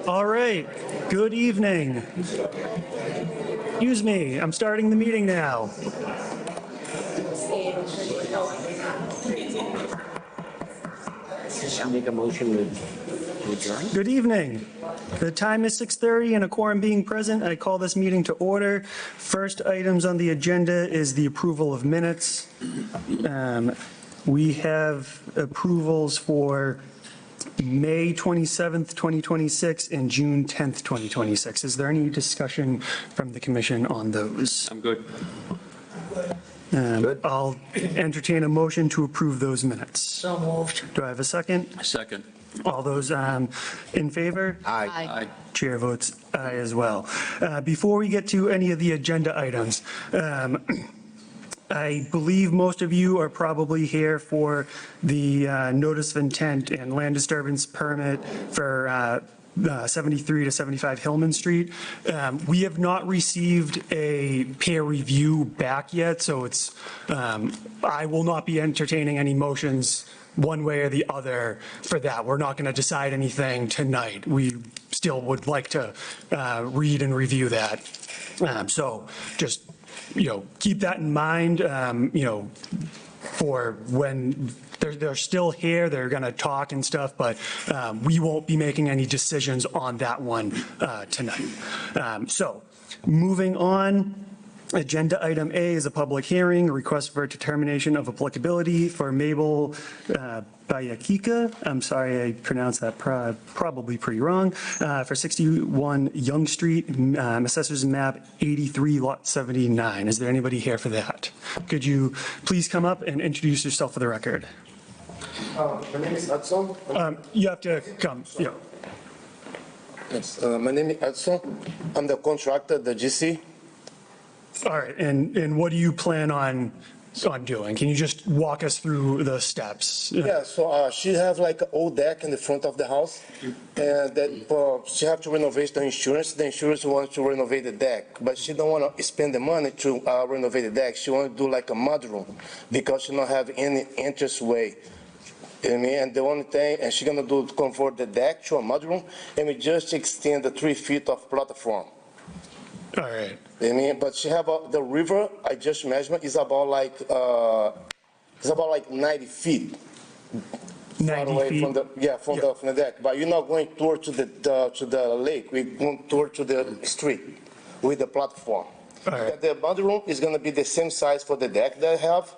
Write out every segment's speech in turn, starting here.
All right, good evening. Excuse me, I'm starting the meeting now. Make a motion to adjourn? Good evening. The time is 6:30 and a quorum being present, I call this meeting to order. First items on the agenda is the approval of minutes. We have approvals for May 27th, 2026 and June 10th, 2026. Is there any discussion from the commission on those? I'm good. Good. I'll entertain a motion to approve those minutes. So moved. Do I have a second? Second. All those in favor? Aye. Chair votes aye as well. Before we get to any of the agenda items, I believe most of you are probably here for the notice of intent and land disturbance permit for 73 to 75 Hillman Street. We have not received a peer review back yet, so it's, I will not be entertaining any motions one way or the other for that. We're not going to decide anything tonight. We still would like to read and review that. So just, keep that in mind, for when they're still here, they're going to talk and stuff, but we won't be making any decisions on that one tonight. So moving on. Agenda item A is a public hearing, request for determination of applicability for Mabel Bayakika. I'm sorry, I pronounced that probably pretty wrong. For 61 Young Street, Assessor's Map 83, Lot 79. Is there anybody here for that? Could you please come up and introduce yourself for the record? My name is Hudson. You have to come. Yeah. Yes, my name is Hudson. I'm the contractor, the GC. All right, and what do you plan on doing? Can you just walk us through the steps? Yeah, so she have like an old deck in the front of the house, and that she have to renovate the insurance. The insurance wants to renovate the deck, but she don't want to spend the money to renovate the deck. She want to do like a mudroom because she don't have any entrance way. You know what I mean? And the only thing, and she's gonna do convert the deck to a mudroom, and we just extend the 3 feet of platform. All right. I mean, but she have the river. I just measured is about like 90 feet. 90 away feet? from the deck. But you're not going toward to the lake. We're going toward to the street with the platform. All right. The mudroom is going to be the same size for the deck that I have.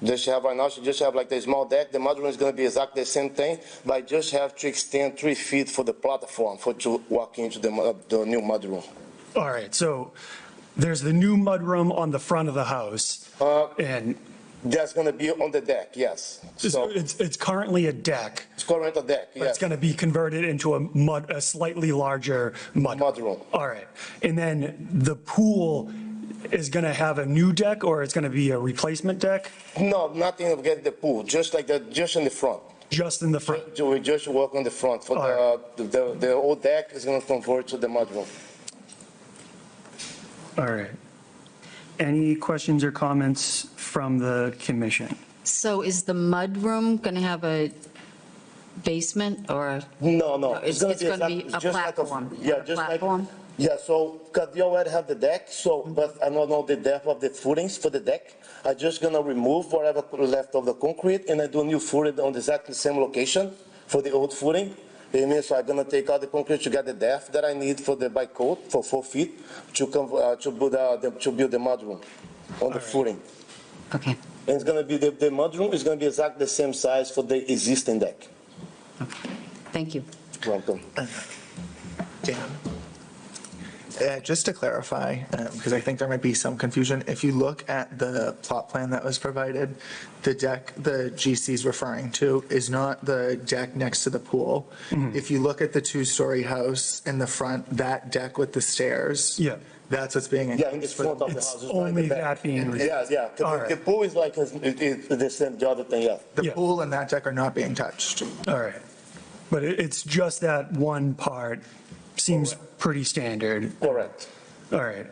That she have right now. She just have like the small deck. The mudroom is going to be exactly the same thing, but I just have to extend 3 feet for the platform to walk into the new mudroom. All right, so there's the new mudroom on the front of the house, and that's going to be on the deck, yes. so it's currently a deck. It's currently a deck, But yes. it's going to be converted into a slightly larger Mudroom. All right, and then the pool is going to have a new deck, or it's going to be a replacement deck? No, nothing of get the pool, just like that, just in the front. Just in the front? We just work on the front. For the old deck is going to convert to the mudroom. All right. Any questions or comments from the commission? So is the mudroom going to have a basement or? No. It's going to be a just platform? Like yeah, just platform? like, yeah, so, because we already have the deck, so, but I don't know the depth of the footings for the deck. I'm just going to remove whatever left of the concrete, and I do new footing on exactly the same location for the old footing. So I'm gonna take out the concrete to get the depth that I need for the by code for 4 feet to build the mudroom on the footing. Okay. And it's gonna be the mudroom is gonna be exactly the same size for the existing deck. Okay. Thank you. Welcome. Dan. Just to clarify, because I think there might be some confusion, if you look at the plot plan that was provided, the deck the GC is referring to is not the deck next to the pool. Mm-hmm. If you look at the 2-story house in the front, that deck with the stairs, that's what's being in the front of the it's house. only that being. Yeah. The pool is like the same, the other thing, yeah. The pool and that deck are not being touched. All right. But it's just that one part. Seems pretty standard. Correct. All right.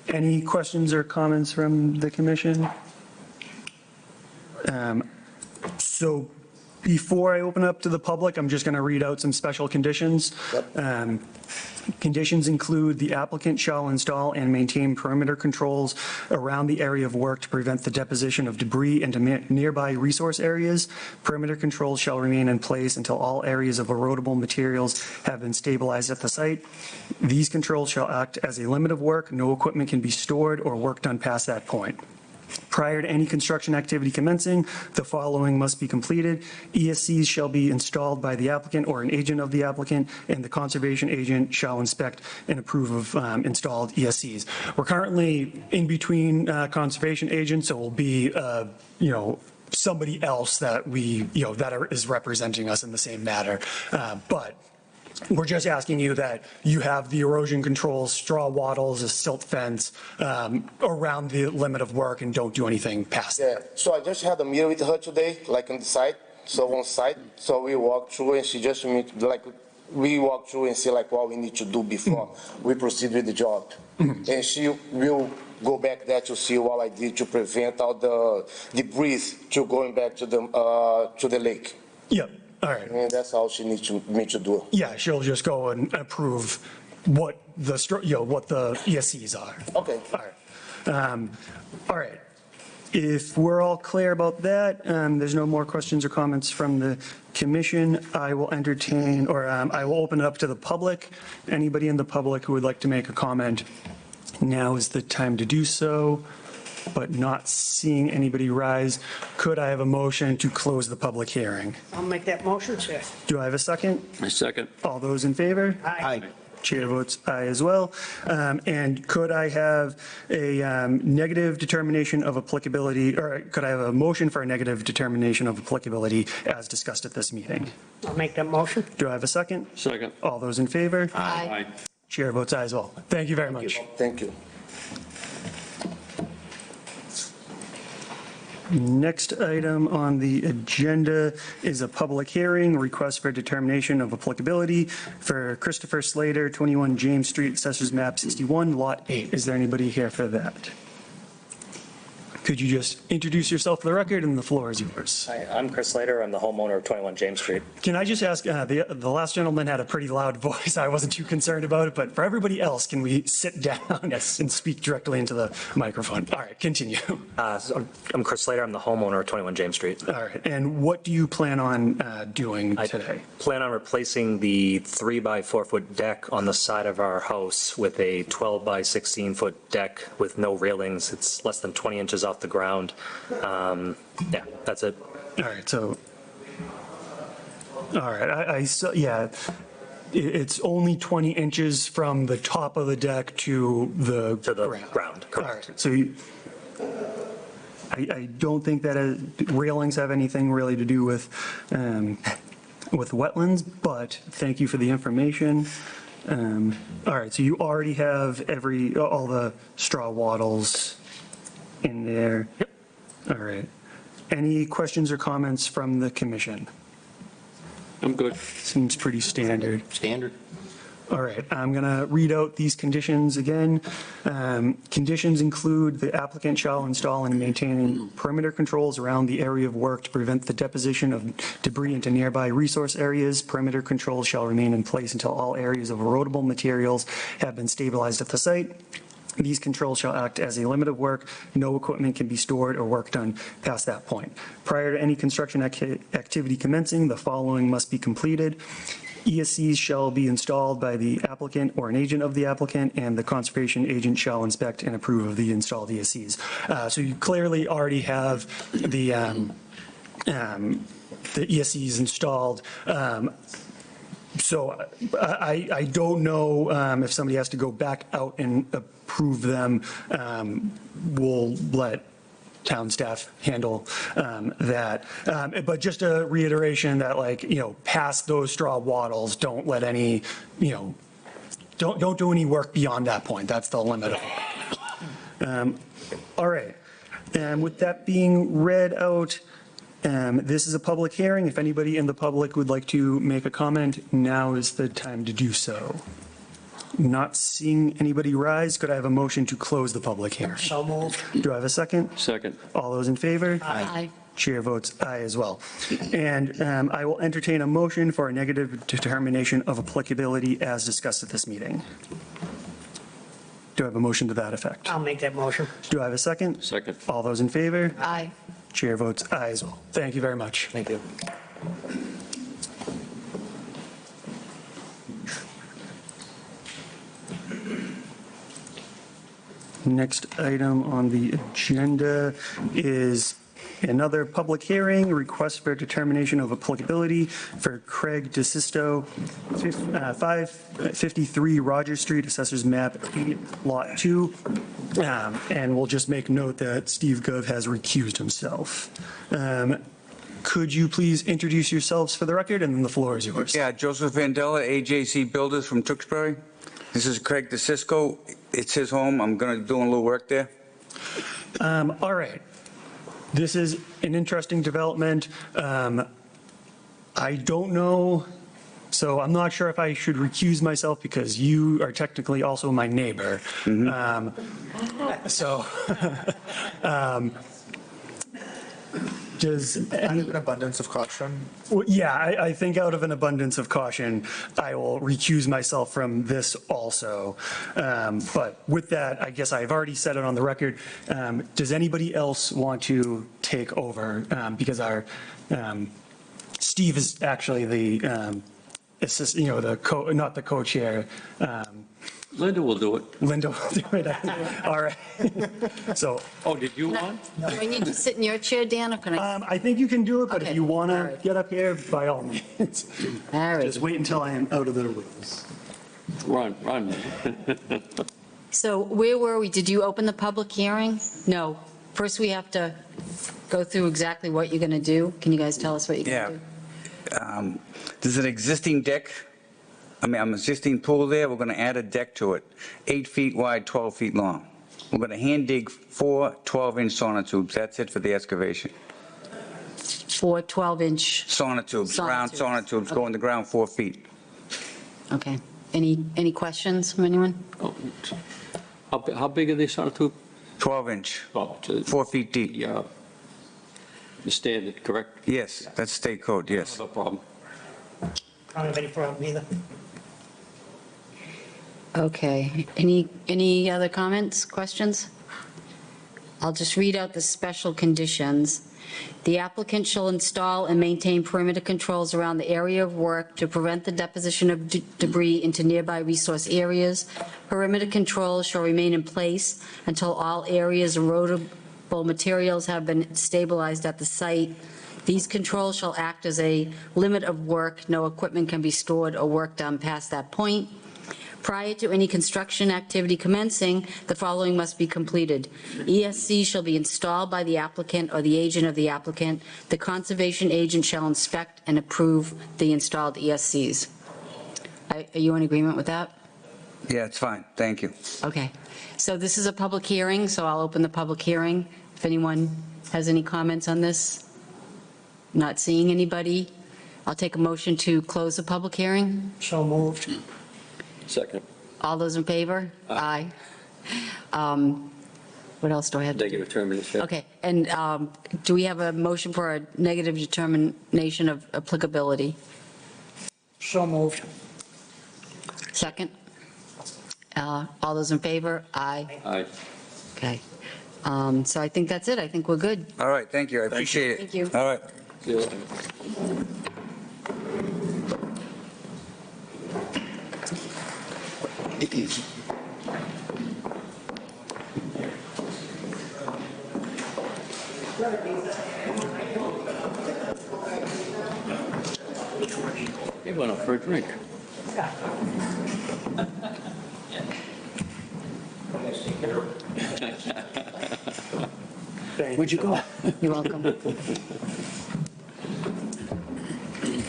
Any questions or comments from the commission? So Before I open up to the public, I'm just going to read out some special conditions. Conditions include the applicant shall install and maintain perimeter controls around the area of work to prevent the deposition of debris into nearby resource areas. Perimeter controls shall remain in place until all areas of erodible materials have been stabilized at the site. These controls shall act as a limit of work. No equipment can be stored or work done past that point. Prior to any construction activity commencing, the following must be completed. ESCs shall be installed by the applicant or an agent of the applicant, and the conservation agent shall inspect and approve of installed ESCs. We're currently in between conservation agents, so it will be, somebody else that is representing us in the same matter. But we're just asking you that you have the erosion controls, straw wattles, a silt fence around the limit of work and don't do anything past that. Yeah, so I just had a meeting with her today, like on the site, so we walked through and she just, we walked through and see like what we need to do before we proceed with the job. And she will go back there to see what I did to prevent all the debris to going back to the lake. Yep. All right. And that's all she needs me to do. Yeah, she'll just go and approve what the ESCs are. Okay. All right. All right. If we're all clear about that, there's no more questions or comments from the commission, I will entertain, or I will open it up to the public. Anybody in the public who would like to make a comment, now is the time to do so. But not seeing anybody rise, could I have a motion to close the public hearing? I'll make that motion, sir. Do I have a second? I second. All those in favor? Aye. Chair votes aye as well. And could I have a negative determination of applicability, or could I have a motion for a negative determination of applicability as discussed at this meeting? I'll make that motion. Do I have a second? Second. All those in favor? Aye. Chair votes aye as well. Thank you very much. Thank you. Next item on the agenda is a public hearing, request for determination of applicability for Christopher Slater, 21 James Street, Assessors Map 61, Lot 8. Is there anybody here for that? Could you just introduce yourself for the record, and the floor is yours. Hi, I'm Chris Slater. I'm the homeowner of 21 James Street. Can I just ask, the last gentleman had a pretty loud voice. I wasn't too concerned about it, but for everybody else, can we sit down and speak directly into the microphone? All right, continue. I'm Chris Slater. I'm the homeowner of 21 James Street. All right, and what do you plan on doing today? I plan on replacing the 3 by 4 foot deck on the side of our house with a 12 by 16 foot deck with no railings. It's less than 20 inches off the ground. Yeah, that's it. All right, so, all right, yeah, it's only 20 inches from the top of the deck to the ground. All right, so I don't think that railings have anything really to do with wetlands, but thank you for the information. All right, so you already have all the straw wattles in there. Yep. All right. Any questions or comments from the commission? I'm good. Seems pretty standard. Standard. All right, I'm going to read out these conditions again. Conditions include the applicant shall install and maintain perimeter controls around the area of work to prevent the deposition of debris into nearby resource areas. Perimeter controls shall remain in place until all areas of erodible materials have been stabilized at the site. These controls shall act as a limit of work. No equipment can be stored or work done past that point. Prior to any construction activity commencing, the following must be completed. ESCs shall be installed by the applicant or an agent of the applicant, and the conservation agent shall inspect and approve of the installed ESCs. So you clearly already have the ESCs installed. So I don't know if somebody has to go back out and approve them. We'll let town staff handle that. But just a reiteration that, past those straw wattles, don't let any, don't do any work beyond that point. That's the limit of it. All right. And with that being read out, this is a public hearing. If anybody in the public would like to make a comment, now is the time to do so. Not seeing anybody rise, could I have a motion to close the public hearing? So moved. Do I have a second? Second. All those in favor? Aye. Chair votes aye as well. And I will entertain a motion for a negative determination of applicability as discussed at this meeting. Do I have a motion to that effect? I'll make that motion. Do I have a second? Second. All those in favor? Aye. Chair votes aye as well. Thank you very much. Thank you. Next item on the agenda is another public hearing, request for determination of applicability for Craig DeSisto, 553 Rogers Street, Assessors Map 8, Lot 2. And we'll just make note that Steve Gov has recused himself. Could you please introduce yourselves for the record, and then the floor is yours. Yeah, Joseph Vandella, AJC Builders from Tewksbury. This is Craig DeSisto. It's his home. I'm going to be doing a little work there. All right. This is an interesting development. I don't know, so I'm not sure if I should recuse myself because you are technically also my neighbor. So, does Out of an abundance of caution. Well, yeah, I think out of an abundance of caution, I will recuse myself from this also. But with that, I guess I've already said it on the record. Does anybody else want to take over? Because our, Steve is actually the assist, not the co-chair. Linda will do it. Linda will do it. All right. So Oh, did you want? Do I need to sit in your chair, Dan, or can I? I think you can do it, but if Okay, you want all to right. get up here, by all means. All right. Just wait until I am out of the rooms. Run. So where were we? Did you open the public hearing? No. First, we have to go through exactly what you're going to do. Can you guys tell us what you're going to do? There's an existing deck. I'm existing pool there. We're going to add a deck to it, 8 feet wide, 12 feet long. We're going to hand dig 4 12-inch sonotubes. That's it for the excavation. 4 12-inch, Sonotubes, round sonotubes, go in the ground 4 feet. okay. Any questions from anyone? Oh, how big are they, sonotube? 12-inch, Oh, 4 feet deep. Yeah. The standard, correct? Yes, that's state code, yes. No problem. I don't have any problem either. Okay. Any other comments, questions? I'll just read out the special conditions. The applicant shall install and maintain perimeter controls around the area of work to prevent the deposition of debris into nearby resource areas. Perimeter controls shall remain in place until all areas erodible materials have been stabilized at the site. These controls shall act as a limit of work. No equipment can be stored or work done past that point. Prior to any construction activity commencing, the following must be completed. ESC shall be installed by the applicant or the agent of the applicant. The conservation agent shall inspect and approve the installed ESCs. Are you in agreement with that? Yeah, it's fine, thank you. Okay. So this is a public hearing, so I'll open the public hearing. If anyone has any comments on this? Not seeing anybody. I'll take a motion to close the public hearing. So moved. Second. All those in favor? Aye. What else do I have to do? Negative determination. Okay, and do we have a motion for a negative determination of applicability? So moved. Second? All those in favor? Aye. Aye. Okay. So I think that's it. I think we're good. All right, thank you, I appreciate it. Thank you. All right. See you later. He went up for a drink. Where'd you go? You're welcome.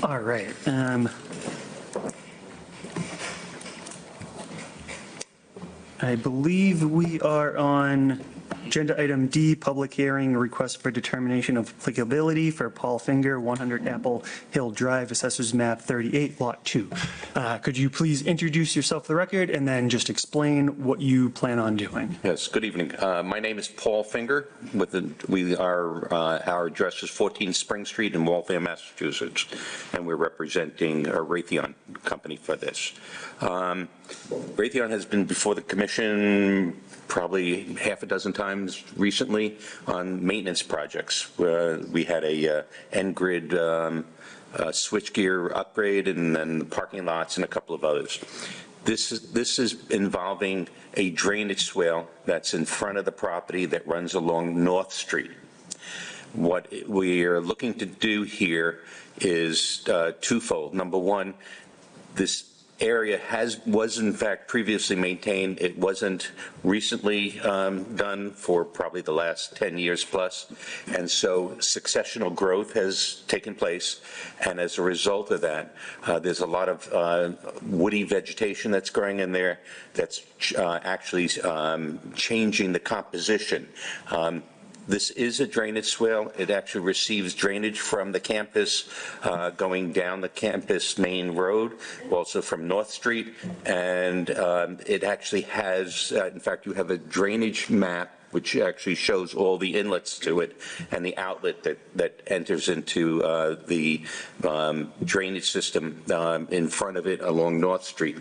All right. I believe we are on Agenda item D, public hearing, request for determination of applicability for Paul Finger, 100 Apple Hill Drive, Assessors Map 38, Lot 2. Could you please introduce yourself for the record and then just explain what you plan on doing? Yes, good evening. My name is Paul Finger. Our address is 14 Spring Street in Waltham, Massachusetts, and we're representing Raytheon Company for this. Raytheon has been before the commission probably half a dozen times recently on maintenance projects. We had a N-Grid switchgear upgrade, and then the parking lots and a couple of others. This is involving a drainage swale that's in front of the property that runs along North Street. What we are looking to do here is twofold. Number one, this area was in fact previously maintained. It wasn't recently done for probably the last 10 years plus, and so successional growth has taken place, and as a result of that, there's a lot of woody vegetation that's growing in there that's actually changing the composition. This is a drainage swale. It actually receives drainage from the campus, going down the campus main road, also from North Street, and it actually has, in fact, you have a drainage map which actually shows all the inlets to it and the outlet that enters into the drainage system in front of it along North Street.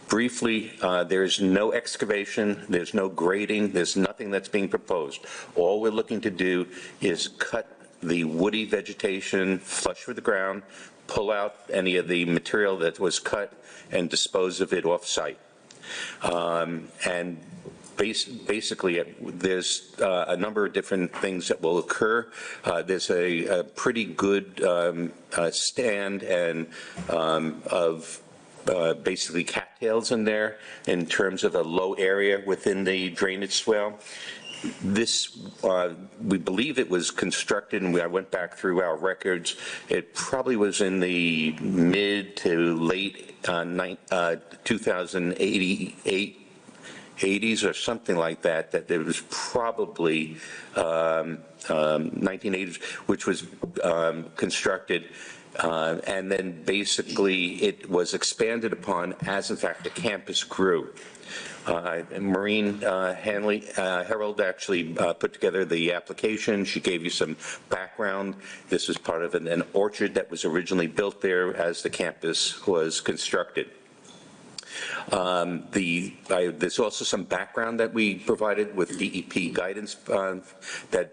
Briefly, there's no excavation, there's no grading, there's nothing that's being proposed. All we're looking to do is cut the woody vegetation flush with the ground, pull out any of the material that was cut, and dispose of it off-site. And basically, there's a number of different things that will occur. There's a pretty good stand and of basically cattails in there in terms of a low area within the drainage swale. This, we believe it was constructed, and I went back through our records, it probably was in the mid to late 2080s or something like that it was probably 1980s, which was constructed. And then basically it was expanded upon as, in fact, the campus grew. Maureen Herald actually put together the application. She gave you some background. This was part of an orchard that was originally built there as the campus was constructed. There's also some background that we provided with DEP guidance that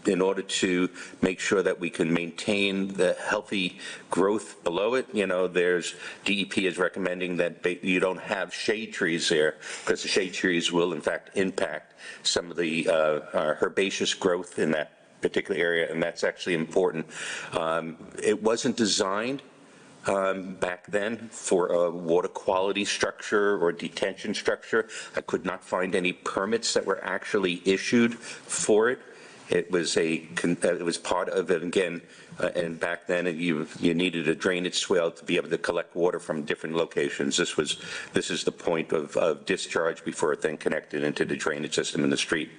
in order to make sure that we can maintain the healthy growth below it. You know, DEP is recommending that you don't have shade trees there, because the shade trees will in fact impact some of the herbaceous growth in that particular area, and that's actually important. It wasn't designed back then for a water quality structure or detention structure. I could not find any permits that were actually issued for it. It was part of it again, and back then you needed a drainage swale to be able to collect water from different locations. This is the point of discharge before it then connected into the drainage system in the street.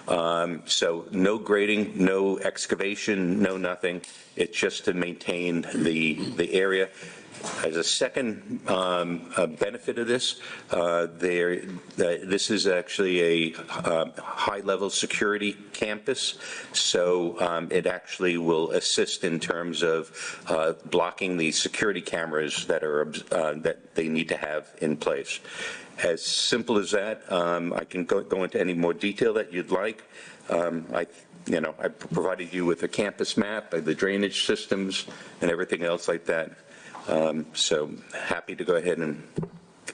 So no grading, no excavation, no nothing. It's just to maintain the area. As a second benefit of this, this is actually a high-level security campus, so it actually will assist in terms of blocking the security cameras that they need to have in place. As simple as that. I can go into any more detail that you'd like. I provided you with a campus map, the drainage systems, and everything else like that. So happy to go ahead and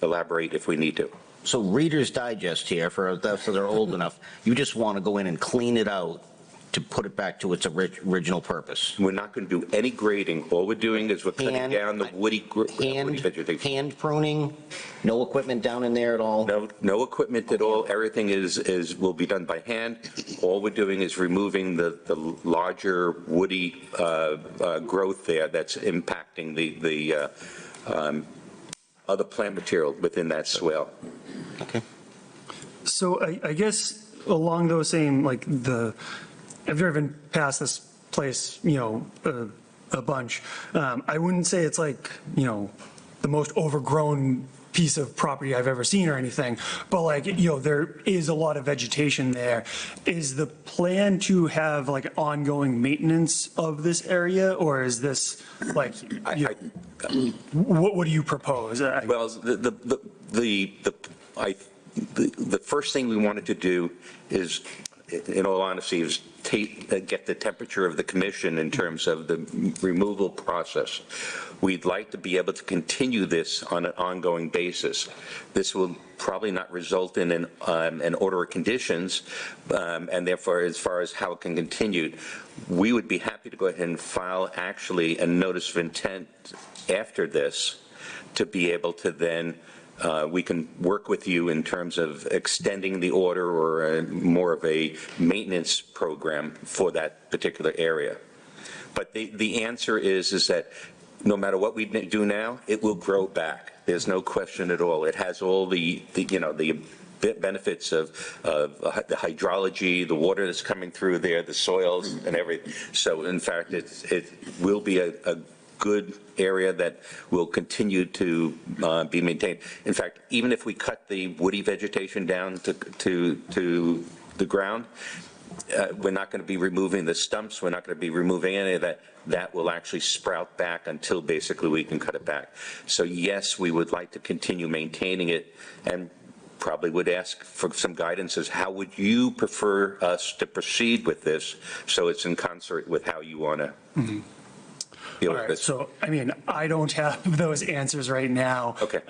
elaborate if we need to. So Reader's Digest here, for those that are old enough, you just want to go in and clean it out to put it back to its original purpose. We're not going to do any grading. All we're doing is we're cutting down the woody vegetation. Hand pruning, no equipment down in there at all? No equipment at all. Everything will be done by hand. All we're doing is removing the larger woody growth there that's impacting the other plant material within that swale. Okay. So I guess along those same, like I've driven past this place, a bunch. I wouldn't say it's like, the most overgrown piece of property I've ever seen or anything, but like, there is a lot of vegetation there. Is the plan to have like ongoing maintenance of this area, or is this like, what do you propose? Well, the first thing we wanted to do is, in all honesty, is get the temperature of the commission in terms of the removal process. We'd like to be able to continue this on an ongoing basis. This will probably not result in an order of conditions, and therefore, as far as how it can continue, we would be happy to go ahead and file actually a notice of intent after this to be able to then we can work with you in terms of extending the order or more of a maintenance program for that particular area. But the answer is that no matter what we do now, it will grow back. There's no question at all. It has all the benefits of the hydrology, the water that's coming through there, the soils and everything. So in fact, it will be a good area that will continue to be maintained. In fact, even if we cut the woody vegetation down to the ground, we're not going to be removing the stumps. We're not going to be removing any of that. That will actually sprout back until basically we can cut it back. So yes, we would like to continue maintaining it, and probably would ask for some guidance as how would you prefer us to proceed with this, so it's in concert with how you want to. All right, so, I mean, I don't have those answers right now. Okay.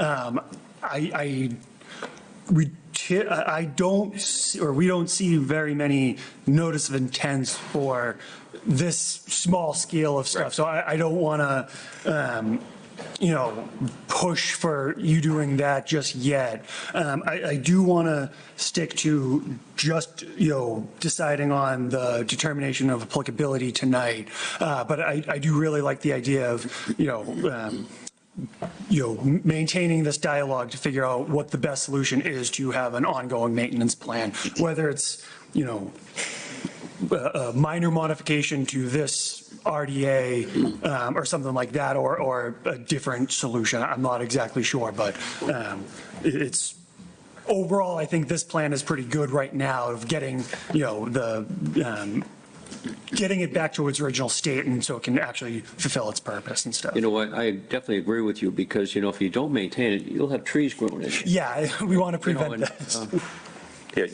We don't see very many notice of intents for this small scale of stuff. Right. So I don't want to, push for you doing that just yet. I do want to stick to just, deciding on the determination of applicability tonight. But I do really like the idea of, maintaining this dialogue to figure out what the best solution is to have an ongoing maintenance plan, whether it's, a minor modification to this RDA or something like that, or a different solution. I'm not exactly sure, but it's overall, I think this plan is pretty good right now of getting, getting it back to its original state, and so it can actually fulfill its purpose and stuff. You know what, I definitely agree with you, because, if you don't maintain it, you'll have trees growing in it. Yeah, we want to prevent and, that. Yeah,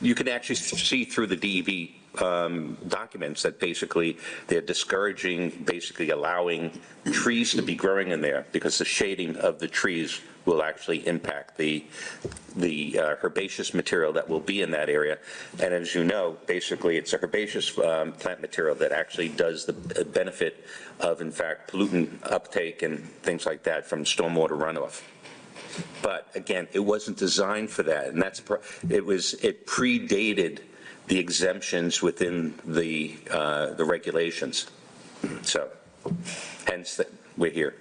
you can actually see through the DEP documents that basically they're discouraging, basically allowing trees to be growing in there, because the shading of the trees will actually impact the herbaceous material that will be in that area. And as you know, basically it's a herbaceous plant material that actually does the benefit of, in fact, pollutant uptake and things like that from stormwater runoff. But again, it wasn't designed for that, and it predated the exemptions within the regulations. So, hence that we're here.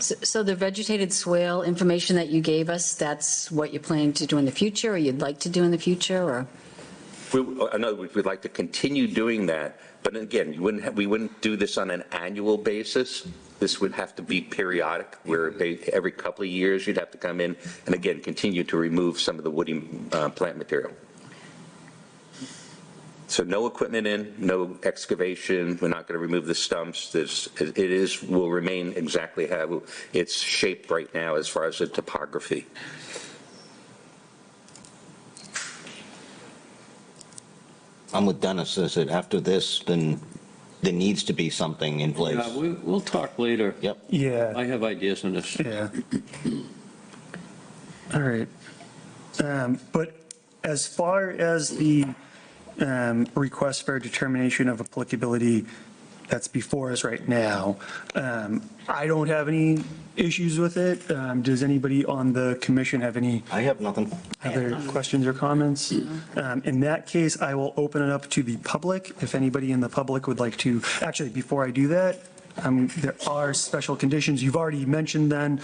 So the vegetated swale information that you gave us, that's what you're planning to do in the future, or you'd like to do in the future, or? In other words, we'd like to continue doing that, but again, we wouldn't do this on an annual basis. This would have to be periodic, where every couple of years you'd have to come in and again continue to remove some of the woody plant material. So no equipment in, no excavation. We're not going to remove the stumps. Will remain exactly how it's shaped right now as far as the topography. I'm with Dennis. I said after this, then there needs to be something in place. Yeah, we'll talk later. Yep. Yeah. I have ideas on this. Yeah. All right. But as far as the request for determination of applicability that's before us right now, I don't have any issues with it. Does anybody on the commission have any I have nothing. other questions or comments? In that case, I will open it up to the public. If anybody in the public would like to, actually, before I do that, There are special conditions. You've already mentioned them,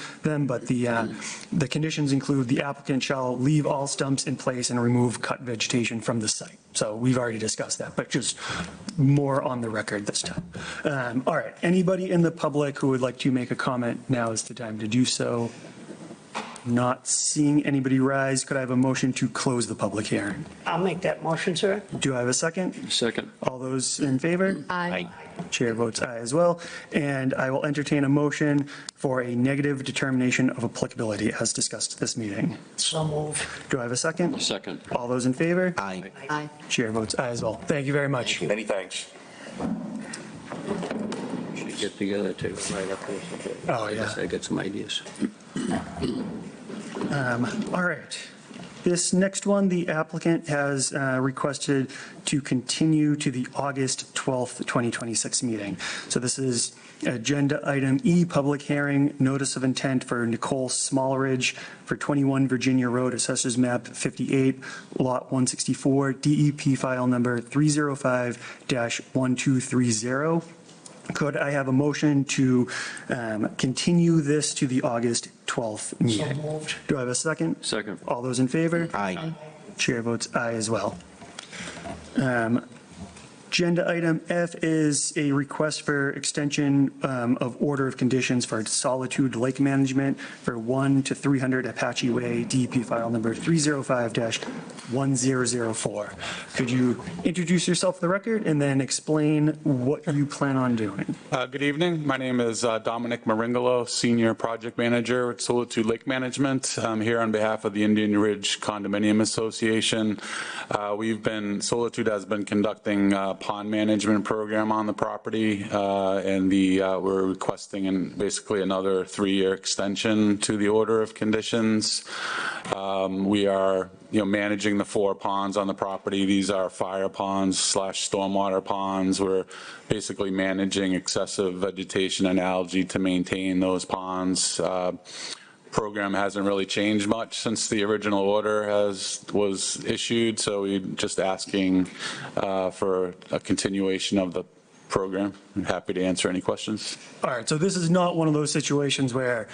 but the conditions include the applicant shall leave all stumps in place and remove cut vegetation from the site. So we've already discussed that, but just more on the record this time. All right, anybody in the public who would like to make a comment, now is the time to do so. Not seeing anybody rise, could I have a motion to close the public hearing? I'll make that motion, sir. Do I have a second? Second. All those in favor? Aye. Chair votes aye as well. And I will entertain a motion for a negative determination of applicability as discussed at this meeting. So moved. Do I have a second? Second. All those in favor? Aye. Aye. Chair votes aye as well. Thank you very much. Many thanks. Should get together to write up this. Oh, yeah. I got some ideas. All right. This next one, the applicant has requested to continue to the August 12th, 2026 meeting. So this is agenda item E, public hearing, notice of intent for Nicole Smallridge for 21 Virginia Road, Assessors Map 58, Lot 164, DEP file number 305-1230. Could I have a motion to continue this to the August 12th So meeting? moved. Do I have a second? Second. All those in favor? Aye. Chair votes aye as well. Agenda item F is a request for extension of order of conditions for Solitude Lake Management for 1 to 300 Apache Way, DEP file number 305-1004. Could you introduce yourself for the record and then explain what you plan on doing? Good evening. My name is Dominic Maringolo, Senior Project Manager at Solitude Lake Management. I'm here on behalf of the Indian Ridge Condominium Association. Solitude has been conducting pond management program on the property, and we're requesting basically another 3-year extension to the order of conditions. We are managing the 4 ponds on the property. These are fire ponds / stormwater ponds. We're basically managing excessive vegetation and algae to maintain those ponds. Program hasn't really changed much since the original order was issued, so we're just asking for a continuation of the program. I'm happy to answer any questions. All right, so this is not one of those situations where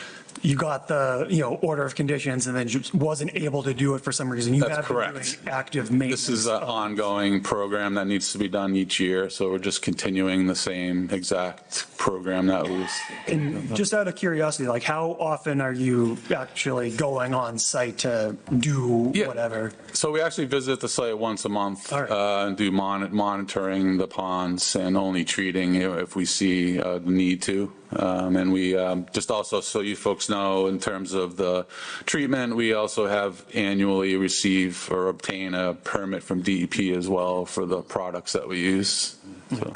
you got the, order of conditions and then just wasn't able to do it for some reason. You That's have been correct. doing active maintenance. This is an ongoing program that needs to be done each year, so we're just continuing the same exact program that was. And just out of curiosity, like how often are you actually going on site to do Yeah. whatever? So we actually visit the site once a month All right. and do monitoring the ponds and only treating if we see the need to. And we just also, so you folks know, in terms of the treatment, we also have annually receive or obtain a permit from DEP as well for the products that we use. So.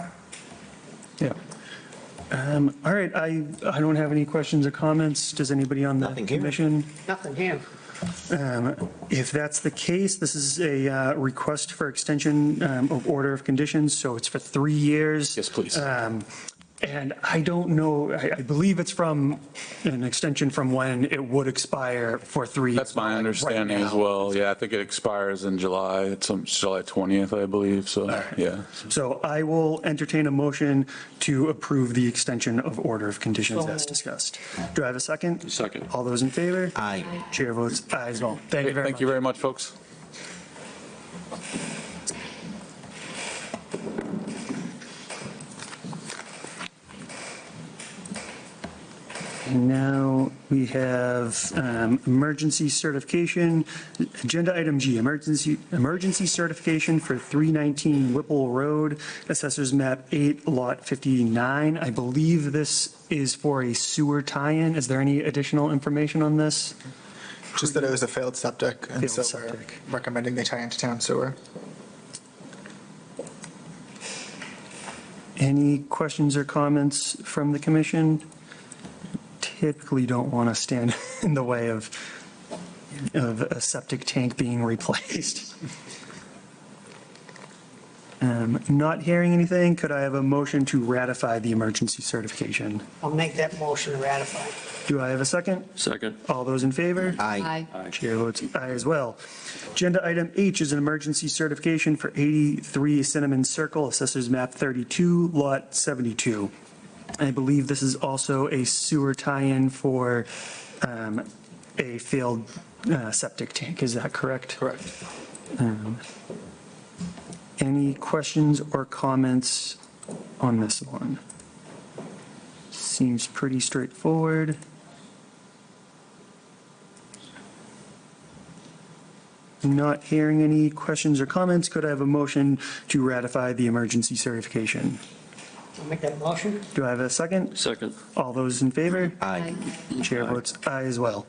Yeah. All right, I don't have any questions or comments. Does anybody on the Nothing here. commission? Nothing here. If that's the case, this is a request for extension of order of conditions, so it's for 3 years. Yes, please. And I don't know, I believe it's from an extension from when it would expire for 3 years. That's my like right understanding as now. well. Yeah, I think it expires in July. It's July 20th, I believe. So, yeah. So I will entertain a motion to approve the extension of order of conditions as discussed. Do I have a second? Second. All those in favor? Aye. Chair votes aye as well. Thank you very much. Thank you very much, folks. And now we have emergency certification. Agenda item G, emergency certification for 319 Whipple Road, Assessors Map 8, Lot 59. I believe this is for a sewer tie-in. Is there any additional information on this? Just that it was a failed septic, and Failed so septic. we're recommending they tie into town sewer. Any questions or comments from the commission? Typically don't want to stand in the way of a septic tank being replaced. Not hearing anything, could I have a motion to ratify the emergency certification? I'll make that motion to ratify. Do I have a second? Second. All those in favor? Aye. Chair votes aye as well. Agenda item H is an emergency certification for 83 Cinnamon Circle, Assessors Map 32, Lot 72. I believe this is also a sewer tie-in for a failed septic tank. Is that correct? Correct. Any questions or comments on this one? Seems pretty straightforward. Not hearing any questions or comments, could I have a motion to ratify the emergency certification? I'll make that motion. Do I have a second? Second. All those in favor? Aye. Chair votes aye as well.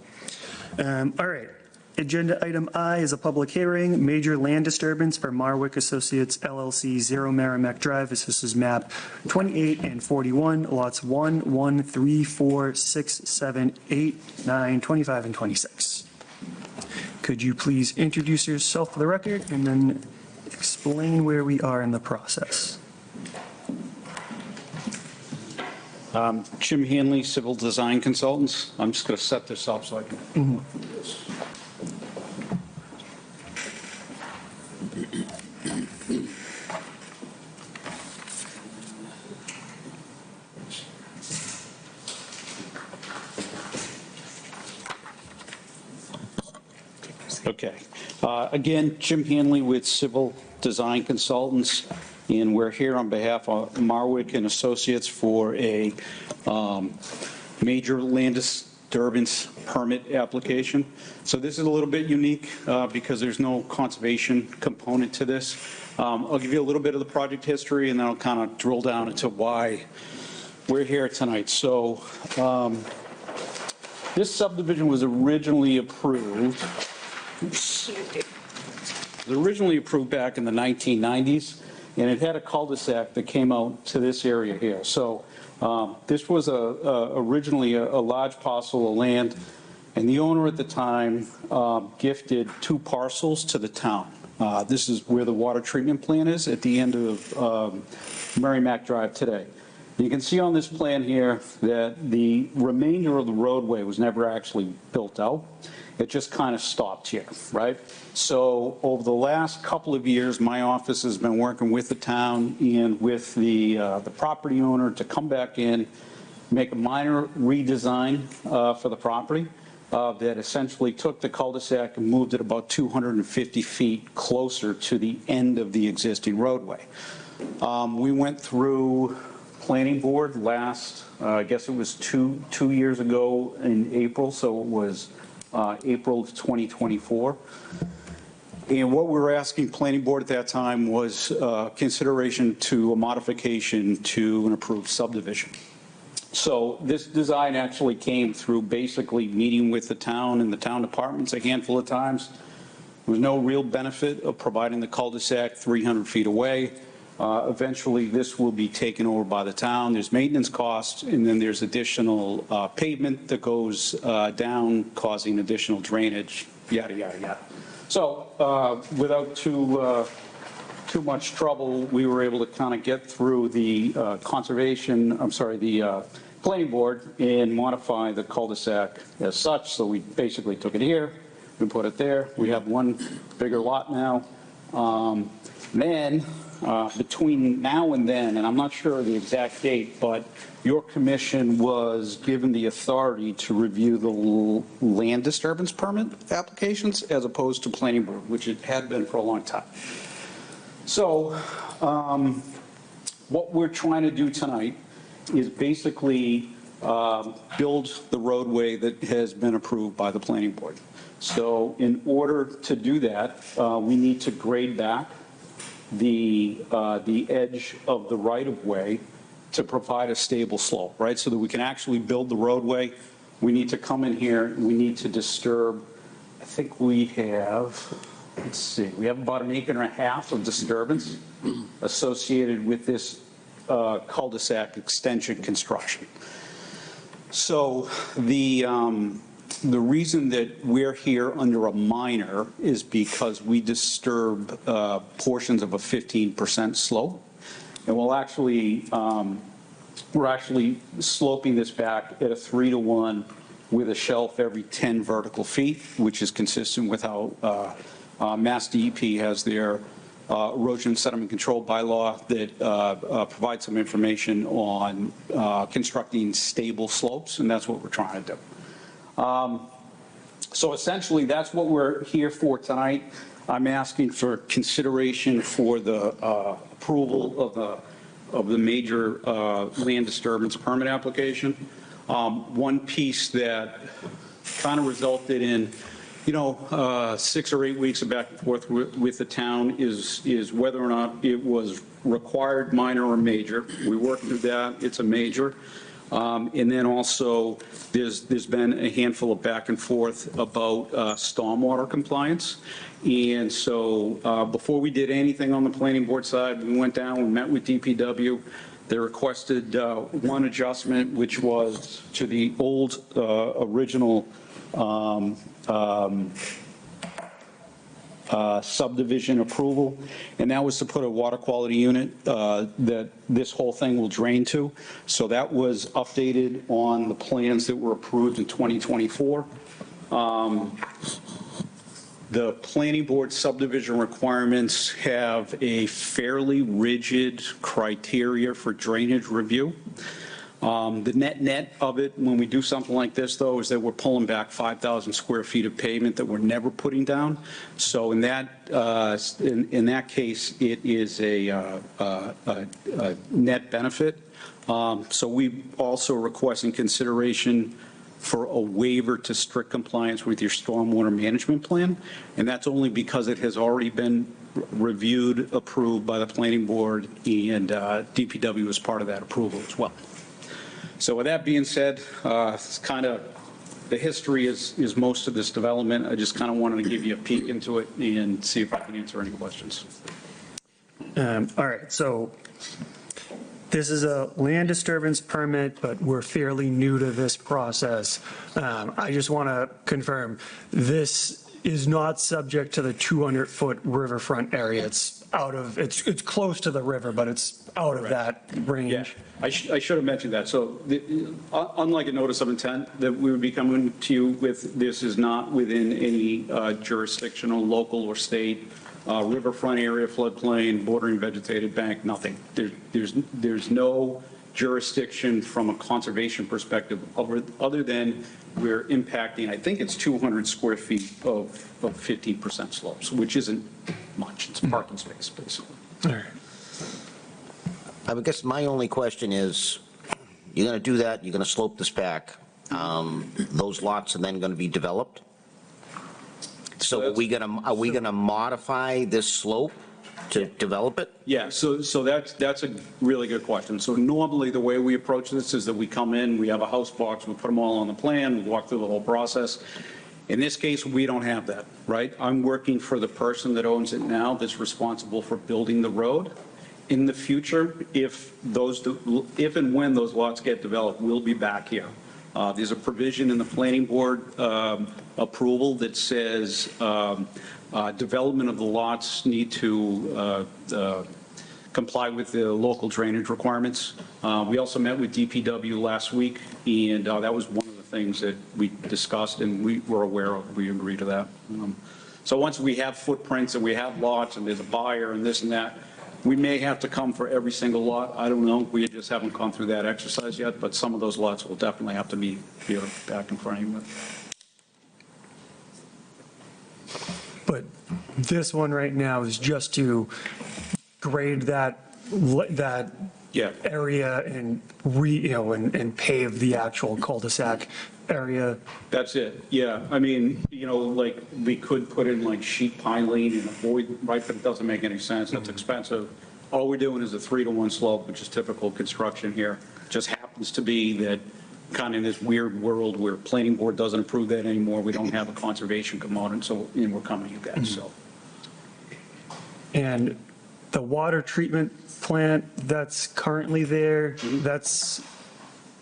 All right. Agenda item I is a public hearing, major land disturbance for Marramac Associates LLC, 0 Marramac Drive. This is map 28 and 41, lots 1, 1, 3, 4, 6, 7, 8, 9, 25, and 26. Could you please introduce yourself for the record and then explain where we are in the process? Jim Hanley, Civil Design Consultants. I'm just going to set this up so I can do this. Okay. Again, Jim Hanley with Civil Design Consultants, and we're here on behalf of Marramac and Associates for a major land disturbance permit application. So this is a little bit unique because there's no conservation component to this. I'll give you a little bit of the project history, and then I'll kind of drill down into why we're here tonight. So this subdivision was originally approved. It was originally approved back in the 1990s, and it had a cul-de-sac that came out to this area here. So this was originally a large parcel of land, and the owner at the time gifted 2 parcels to the town. This is where the water treatment plant is at the end of Marramac Drive today. You can see on this plan here that the remainder of the roadway was never actually built out. It just kind of stopped here, right? So over the last couple of years, my office has been working with the town and with the property owner to come back in, make a minor redesign for the property that essentially took the cul-de-sac and moved it about 250 feet closer to the end of the existing roadway. We went through planning board last, I guess it was two years ago in April, so it was April of 2024. And what we were asking planning board at that time was consideration to a modification to an approved subdivision. So this design actually came through basically meeting with the town and the town departments a handful of times. There was no real benefit of providing the cul-de-sac 300 feet away. Eventually, this will be taken over by the town. There's maintenance costs, and then there's additional pavement that goes down, causing additional drainage, yada, yada, yada. So without too much trouble, we were able to kind of get through the the planning board and modify the cul-de-sac as such. So we basically took it here, we put it there. We have one bigger lot now. Then, between now and then, and I'm not sure of the exact date, but your commission was given the authority to review the land disturbance permit applications as opposed to planning board, which it had been for a long time. So what we're trying to do tonight is basically build the roadway that has been approved by the planning board. So in order to do that, we need to grade back the edge of the right-of-way to provide a stable slope, right? So that we can actually build the roadway. We need to come in here, we need to disturb, I think we have, let's see, we have about 1.5 acres of disturbance associated with this cul-de-sac extension construction. So the reason that we're here under a minor is because we disturb portions of a 15% slope. And we're actually sloping this back at a 3-to-1 with a shelf every 10 vertical feet, which is consistent with how Mass DEP has their erosion sediment control bylaw that provides some information on constructing stable slopes, and that's what we're trying to do. So essentially, that's what we're here for tonight. I'm asking for consideration for the approval of the major land disturbance permit application. One piece that kind of resulted in, 6 or 8 weeks of back and forth with the town is whether or not it was required, minor, or major. We worked through that. It's a major. And then also, there's been a handful of back and forth about stormwater compliance. And so before we did anything on the planning board side, we went down, we met with DPW. They requested one adjustment, which was to the old original subdivision approval, and that was to put a water quality unit that this whole thing will drain to. So that was updated on the plans that were approved in 2024. The planning board subdivision requirements have a fairly rigid criteria for drainage review. The net of it, when we do something like this, though, is that we're pulling back 5,000 square feet of pavement that we're never putting down. So in that case, it is a net benefit. So we also requesting consideration for a waiver to strict compliance with your stormwater management plan, and that's only because it has already been reviewed, approved by the planning board, and DPW was part of that approval as well. So with that being said, it's kind of, the history is most of this development. I just kind of wanted to give you a peek into it and see if I can answer any questions. All right, so this is a land disturbance permit, but we're fairly new to this process. I just want to confirm, this is not subject to the 200-foot riverfront area. It's it's close to the river, but it's out of that range. Yeah, I should have mentioned that. So unlike a notice of intent that we would be coming to you with, this is not within any jurisdictional, local or state, riverfront area, floodplain, bordering vegetated bank, nothing. There's no jurisdiction from a conservation perspective other than we're impacting, I think it's 200 square feet of 15% slopes, which isn't much. It's a parking space, basically. All right. I guess my only question is, you're going to do that, you're going to slope this back. Those lots are then going to be developed? So are we going to modify this slope to develop it? Yeah, so that's a really good question. So normally, the way we approach this is that we come in, we have a house box, we put them all on the plan, we walk through the whole process. In this case, we don't have that, right? I'm working for the person that owns it now that's responsible for building the road. In the future, if and when those lots get developed, we'll be back here. There's a provision in the planning board approval that says development of the lots need to comply with the local drainage requirements. We also met with DPW last week, and that was one of the things that we discussed, and we were aware of. We agreed to that. So once we have footprints and we have lots and there's a buyer and this and that, we may have to come for every single lot. I don't know. We just haven't gone through that exercise yet, but some of those lots will definitely have to be here back in front of you with. But this one right now is just to grade that Yeah. area and and pave the actual cul-de-sac area. That's it, yeah. I mean, like, we could put in like sheet piling and avoid, right, but it doesn't make any sense. That's expensive. All we're doing is a 3-to-1 slope, which is typical construction here. Just happens to be that kind of in this weird world where planning board doesn't approve that anymore. We don't have a conservation component, so we're coming to you guys, so. And the water treatment plant that's currently there,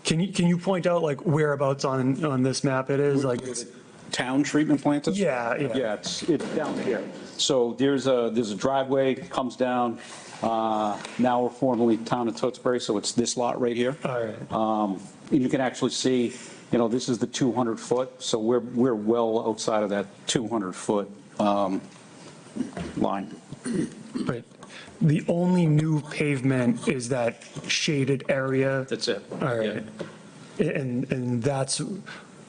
can you point out like whereabouts on this map it is? Like it's Town treatment plant is? Yeah. Yeah, it's down here. So there's a driveway, comes down, now we're formerly Town of Tewksbury, so it's this lot right here. All right. And you can actually see, this is the 200-foot, so we're well outside of that 200-foot line. But the only new pavement is that shaded area. That's it. All right. And that's,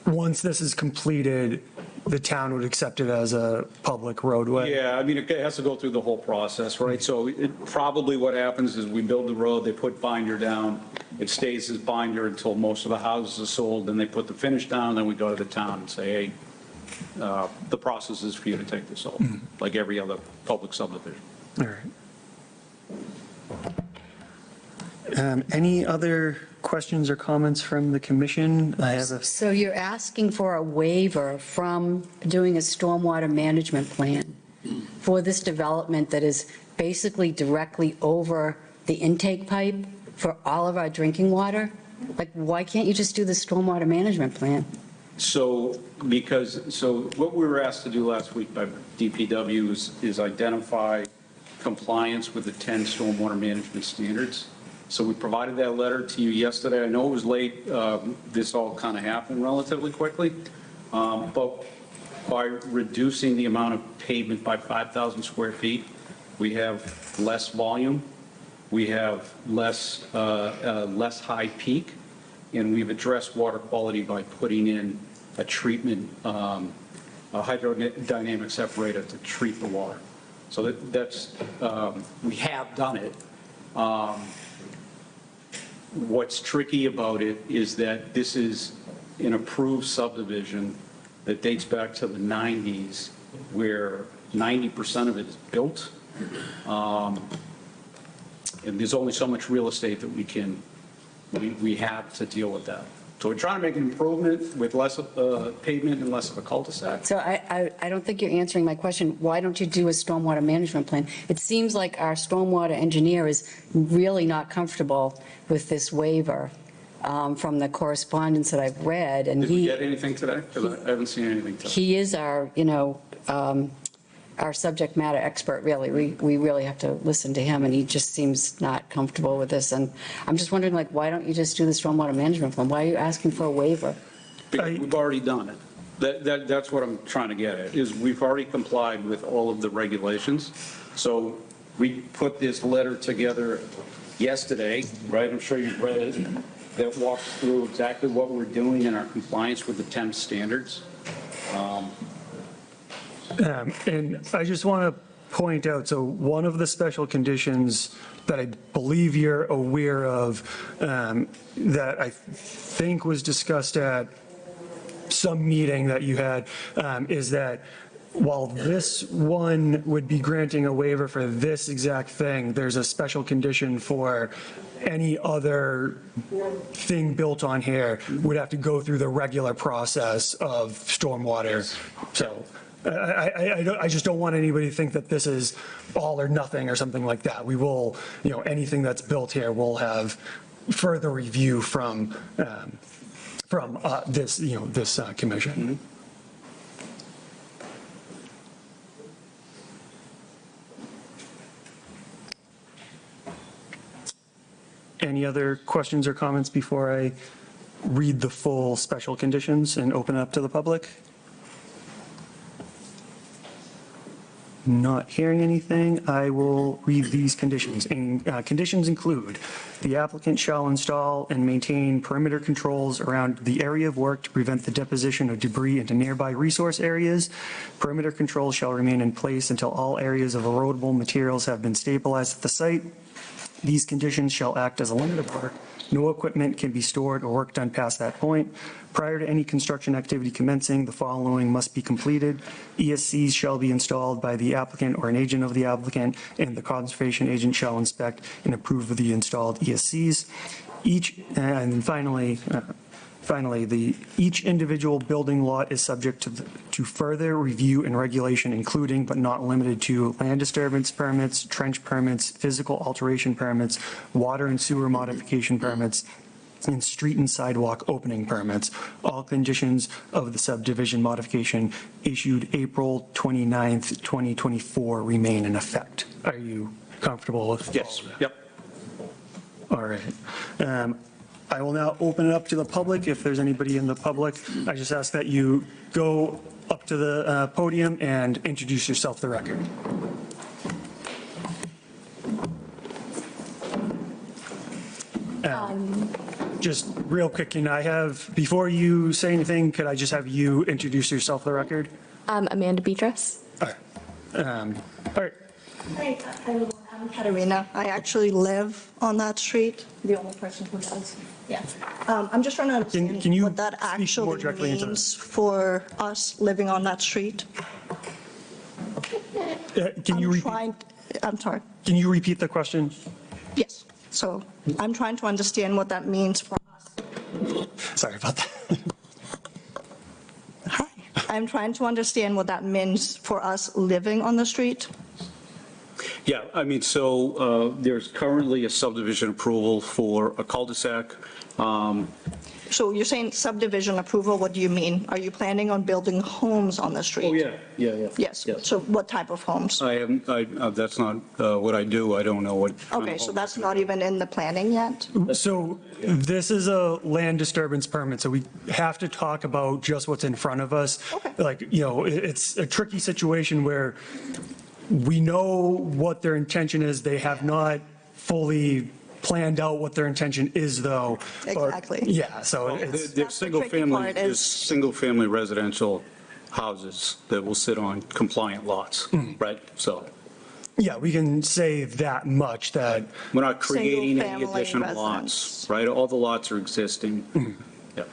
once this is completed, the town would accept it as a public roadway? Yeah, I mean, it has to go through the whole process, right? So probably what happens is we build the road, they put binder down, it stays as binder until most of the houses are sold, then they put the finish down, then we go to the town and say, hey, the process is for you to take this over, like every other public subdivision. All right. Any other questions or comments from the commission? I have a, So you're asking for a waiver from doing a stormwater management plan for this development that is basically directly over the intake pipe for all of our drinking water? Like, why can't you just do the stormwater management plan? So what we were asked to do last week by DPW is identify compliance with the 10 stormwater management standards. So we provided that letter to you yesterday. I know it was late. This all kind of happened relatively quickly. But by reducing the amount of pavement by 5,000 square feet, we have less volume, we have less high peak, and we've addressed water quality by putting in a treatment, a hydrodynamic separator to treat the water. So that's we have done it. What's tricky about it is that this is an approved subdivision that dates back to the 90s, where 90% of it is built. And there's only so much real estate that we have to deal with that. So we're trying to make an improvement with less pavement and less of a cul-de-sac. So I don't think you're answering my question. Why don't you do a stormwater management plan? It seems like our stormwater engineer is really not comfortable with this waiver from the correspondence that I've read. And Did we get anything today? Because I haven't seen anything today. he is our, our subject matter expert, really. We really have to listen to him, and he just seems not comfortable with this. And I'm just wondering, like, why don't you just do the stormwater management plan? Why are you asking for a waiver? Because we've already done it. That's what I'm trying to get at, is we've already complied with all of the regulations. So we put this letter together yesterday, right? I'm sure you've read it, that walks through exactly what we're doing in our compliance with the 10 standards. and I just want to point out, so one of the special conditions that I believe you're aware of, that I think was discussed at some meeting that you had, is that while this one would be granting a waiver for this exact thing, there's a special condition for any other thing built on here would have to go through the regular process of stormwater. So I just don't want anybody to think that this is all or nothing or something like that. We will, anything that's built here will have further review from this, this commission. Any other questions or comments before I read the full special conditions and open it up to the public? Not hearing anything, I will read these conditions. And conditions include, the applicant shall install and maintain perimeter controls around the area of work to prevent the deposition of debris into nearby resource areas. Perimeter controls shall remain in place until all areas of erodible materials have been stabilized at the site. These conditions shall act as a limit of work. No equipment can be stored or work done past that point. Prior to any construction activity commencing, the following must be completed. ESCs shall be installed by the applicant or an agent of the applicant, and the conservation agent shall inspect and approve of the installed ESCs. Each individual building lot is subject to further review and regulation, including but not limited to land disturbance permits, trench permits, physical alteration permits, water and sewer modification permits, and street and sidewalk opening permits. All conditions of the subdivision modification issued April 29th, 2024 remain in effect. Are you comfortable with? Yes. Yep. All right. I will now open it up to the public. If there's anybody in the public, I just ask that you go up to the podium and introduce yourself to the record. Just real quick, can I have, before you say anything, could I just have you introduce yourself for the record? Amanda Beatrice. All right. Hi, I'm Katerina. I actually live on that street, the only person who does. Yeah. I'm just trying to understand Can you what that speak more actually directly into means for us living on that street. Can you I'm sorry. Can you repeat the question? Yes. So I'm trying to understand what that means for us. Sorry about that. Hi. I'm trying to understand what that means for us living on the street. Yeah, I mean, so there's currently a subdivision approval for a cul-de-sac. So you're saying subdivision approval, what do you mean? Are you planning on building homes on the street? Oh, yeah. Yes. So what type of homes? I haven't, that's not what I do. I don't know what. Okay, so that's not even in the planning yet? So this is a land disturbance permit, so we have to talk about just what's in front of us. Okay. Like, it's a tricky situation where we know what their intention is. They have not fully planned out what their intention is, though. Exactly. Yeah, so it's, There's That's the tricky part there's is- single-family residential houses that will sit on compliant lots, right? So yeah, we can say that much, that, we're not creating any Single-family additional lots, residence. right? All the lots are existing. Yeah.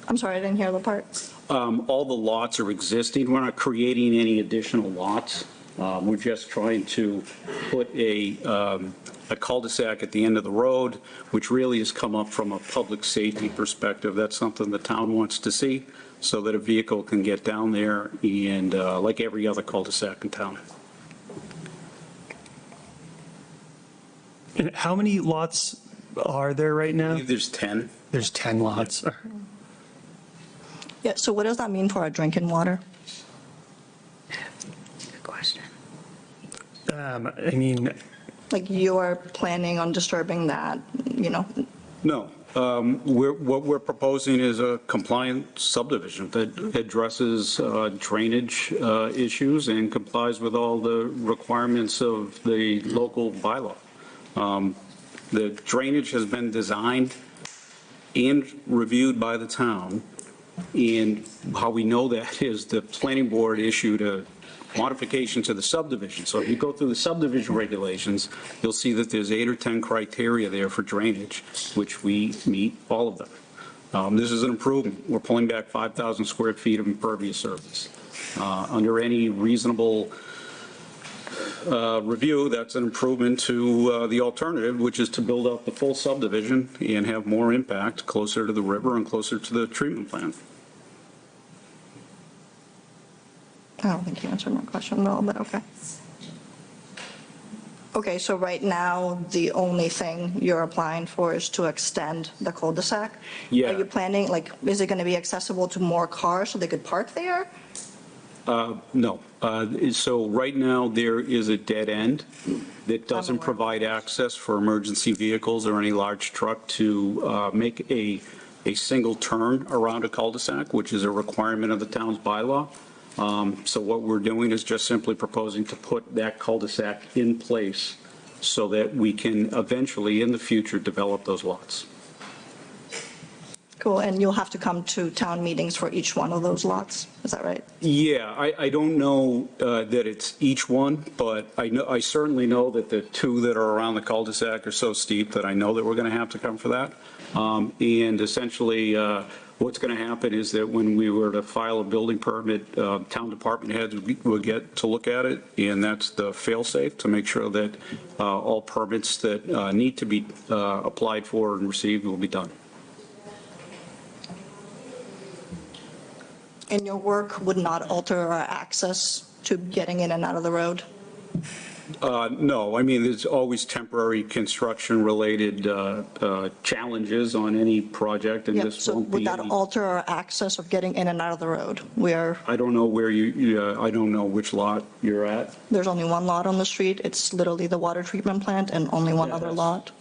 I'm sorry, I didn't hear the part. All the lots are existing. We're not creating any additional lots. We're just trying to put a cul-de-sac at the end of the road, which really has come up from a public safety perspective. That's something the town wants to see, so that a vehicle can get down there and, like every other cul-de-sac in town. and how many lots are there right I now? believe there's 10. There's 10 lots. Yeah, so what does that mean for our drinking water? Good question. I mean, Like you're planning on disturbing that, No. What we're proposing is a compliant subdivision that addresses drainage issues and complies with all the requirements of the local bylaw. The drainage has been designed and reviewed by the town, and how we know that is the planning board issued a modification to the subdivision. So if you go through the subdivision regulations, you'll see that there's 8 or 10 criteria there for drainage, which we meet all of them. This is an improvement. We're pulling back 5,000 square feet of impervious surface. Under any reasonable review, that's an improvement to the alternative, which is to build out the full subdivision and have more impact closer to the river and closer to the treatment plant. I don't think you answered my question at all, but okay. Okay, so right now, the only thing you're applying for is to extend the cul-de-sac? Yeah. Are you planning, is it going to be accessible to more cars so they could park there? No. So right now, there is a dead end that doesn't aware. provide access for emergency vehicles or any large truck to make a single turn around a cul-de-sac, which is a requirement of the town's bylaw. So what we're doing is just simply proposing to put that cul-de-sac in place so that we can eventually, in the future, develop those lots. Cool, and you'll have to come to town meetings for each one of those lots, is that right? Yeah, I don't know that it's each one, but I certainly know that the 2 that are around the cul-de-sac are so steep that I know that we're going to have to come for that. And essentially, what's going to happen is that when we were to file a building permit, town department heads will get to look at it, and that's the fail-safe to make sure that all permits that need to be applied for and received will be done. And your work would not alter our access to getting in and out of the road? No, I mean, there's always temporary construction-related challenges on any project, and Yeah, this so won't would be that any. alter our access of getting in and out of the road? I don't know where I don't know which lot you're at. There's only one lot on the street, it's literally the water treatment plant and only one other lot.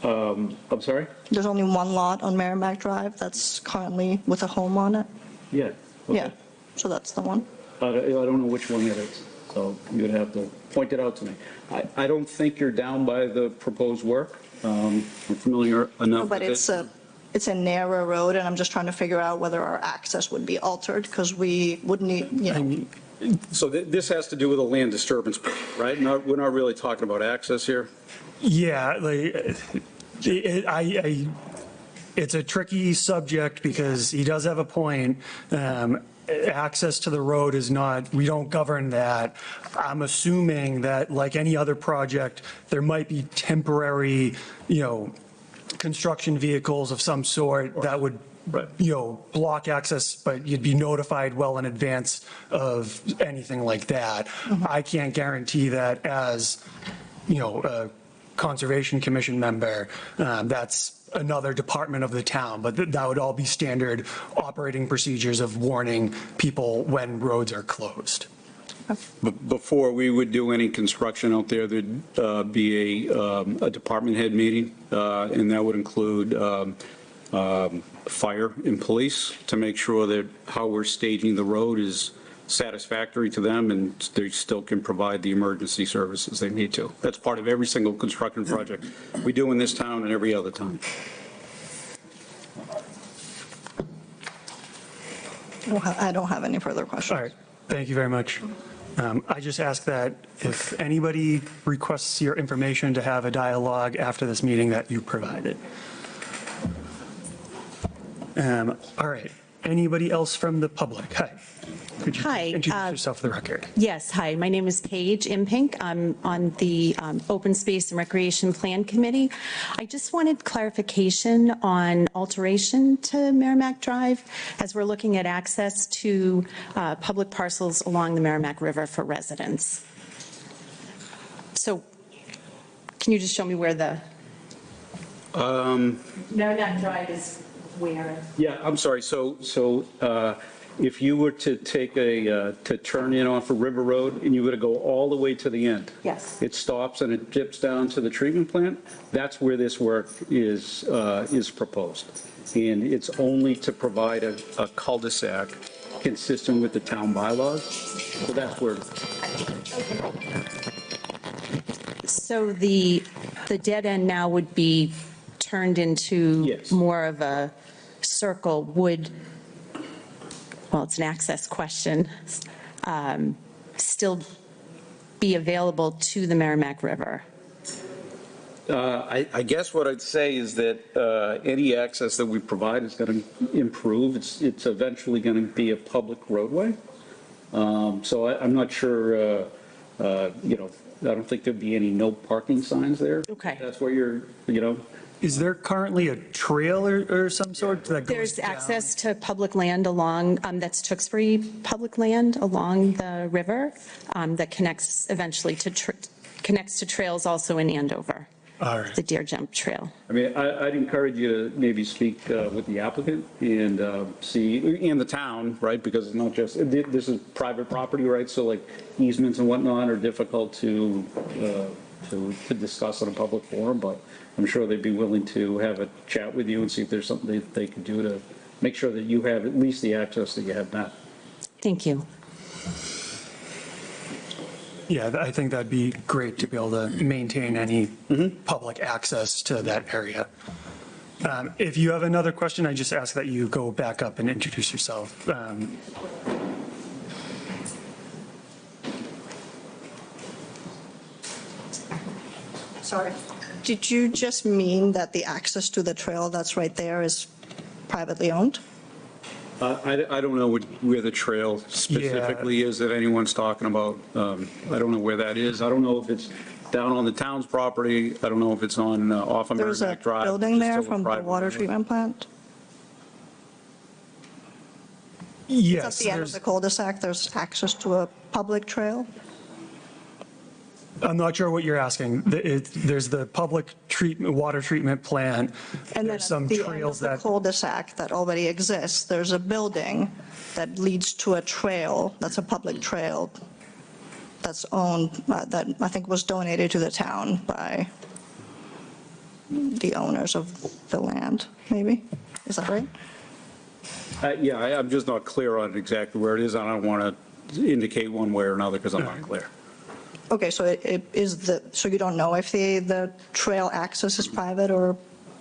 I'm sorry? There's only one lot on Marramac Drive that's currently with a home on it? Yeah. Yeah, so that's the one. I don't know which one it is, so you'd have to pointed out to me. I don't think you're down by the proposed work. I'm familiar enough But with it. it's a narrow road, and I'm just trying to figure out whether our access would be altered, because we would need, So this has to do with a land disturbance, right? We're not really talking about access here? Yeah, like, it's a tricky subject because he does have a point. Access to the road is not, we don't govern that. I'm assuming that, like any other project, there might be temporary, construction vehicles of some sort that would, block access, but you'd be notified well in advance of anything like that. I can't guarantee that as, a Conservation Commission member. That's another department of the town, but that would all be standard operating procedures of warning people when roads are closed. Before we would do any construction out there, there'd be a department head meeting, and that would include fire and police to make sure that how we're staging the road is satisfactory to them and they still can provide the emergency services they need to. That's part of every single construction project we do in this town and every other town. I don't have any further questions. All right, thank you very much. I just ask that if anybody requests your information to have a dialogue after this meeting that you provided. All right, anybody else from the public? Hi. Could you introduce yourself for the record? Yes, hi, my name is Paige Impink. I'm on the Open Space and Recreation Plan Committee. I just wanted clarification on alteration to Marramac Drive as we're looking at access to public parcels along the Marramac River for residents. So can you just show me where the Marramac Drive is where? Yeah, I'm sorry. So if you were to take to turn in off of River Road and you were to go all the way to the end. Yes. It stops and it dips down to the treatment plant. That's where this work is proposed. And it's only to provide a cul-de-sac consistent with the town bylaws. So that's where. So the dead end now would be turned into more of a circle. Well, it's an access question, still be available to the Marramac River? I guess what I'd say is that any access that we provide is going to improve. It's eventually going to be a public roadway. So I'm not sure, I don't think there'd be any no parking signs there. Okay. That's what you're. Is there currently a trail or some sort that goes There's down? access to public land along, that's Tewksbury public land along the river that connects eventually connects to trails also in Andover. All right. The Deer Jump Trail. I mean, I'd encourage you to maybe speak with the applicant and see, and the town, right? Because it's not just, this is private property, right? So like easements and whatnot are difficult to discuss in a public forum, but I'm sure they'd be willing to have a chat with you and see if there's something they could do to make sure that you have at least the access that you have now. Thank you. Yeah, I think that'd be great to be able to maintain any public access to that area. If you have another question, I just ask that you go back up and introduce yourself. Sorry. Did you just mean that the access to the trail that's right there is privately owned? I don't know where the trail specifically is that anyone's talking about. I don't know where that is. I don't know if it's down on the town's property. I don't know if it's on off of There's a Merrimack Drive. building there It's still a from the private water road. treatment plant? Yes. At the end of the cul-de-sac, there's access to a public trail? I'm not sure what you're asking. There's the public water treatment plant. And then There's some at the end of trails the that, cul-de-sac that already exists, there's a building that leads to a trail, that's a public trail, that's owned, that I think was donated to the town by the owners of the land, maybe? Is that right? Yeah, I'm just not clear on exactly where it is. I don't want to indicate one way or another because I'm not clear. Okay, so it is so you don't know if the trail access is private or?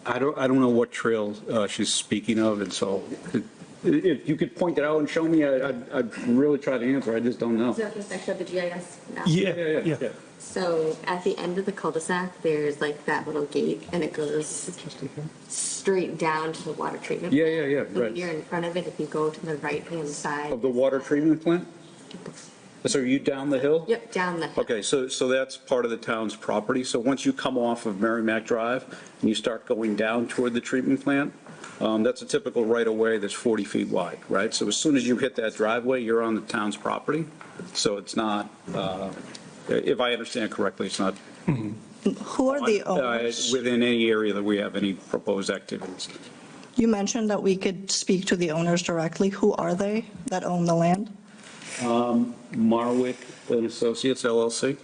I don't know what trail she's speaking of, and so if you could point it out and show me, I'd really try to answer. I just don't know. So I showed the GIS map. Yeah. So at the end of the cul-de-sac, there's like that little gate, and it goes straight down to the water treatment. Yeah, plant. yeah, So right. you're in front of it, if you go to the right-hand side. Of the water treatment plant? So are you down the hill? Yep, down the hill. Okay, so that's part of the town's property. So once you come off of Marramac Drive and you start going down toward the treatment plant, that's a typical right-of-way that's 40 feet wide, right? So as soon as you hit that driveway, you're on the town's property. So it's not, if I understand correctly, it's not Who are the owners? within any area that we have any proposed activities. You mentioned that we could speak to the owners directly. Who are they that own the land? Marwick and Associates LLC.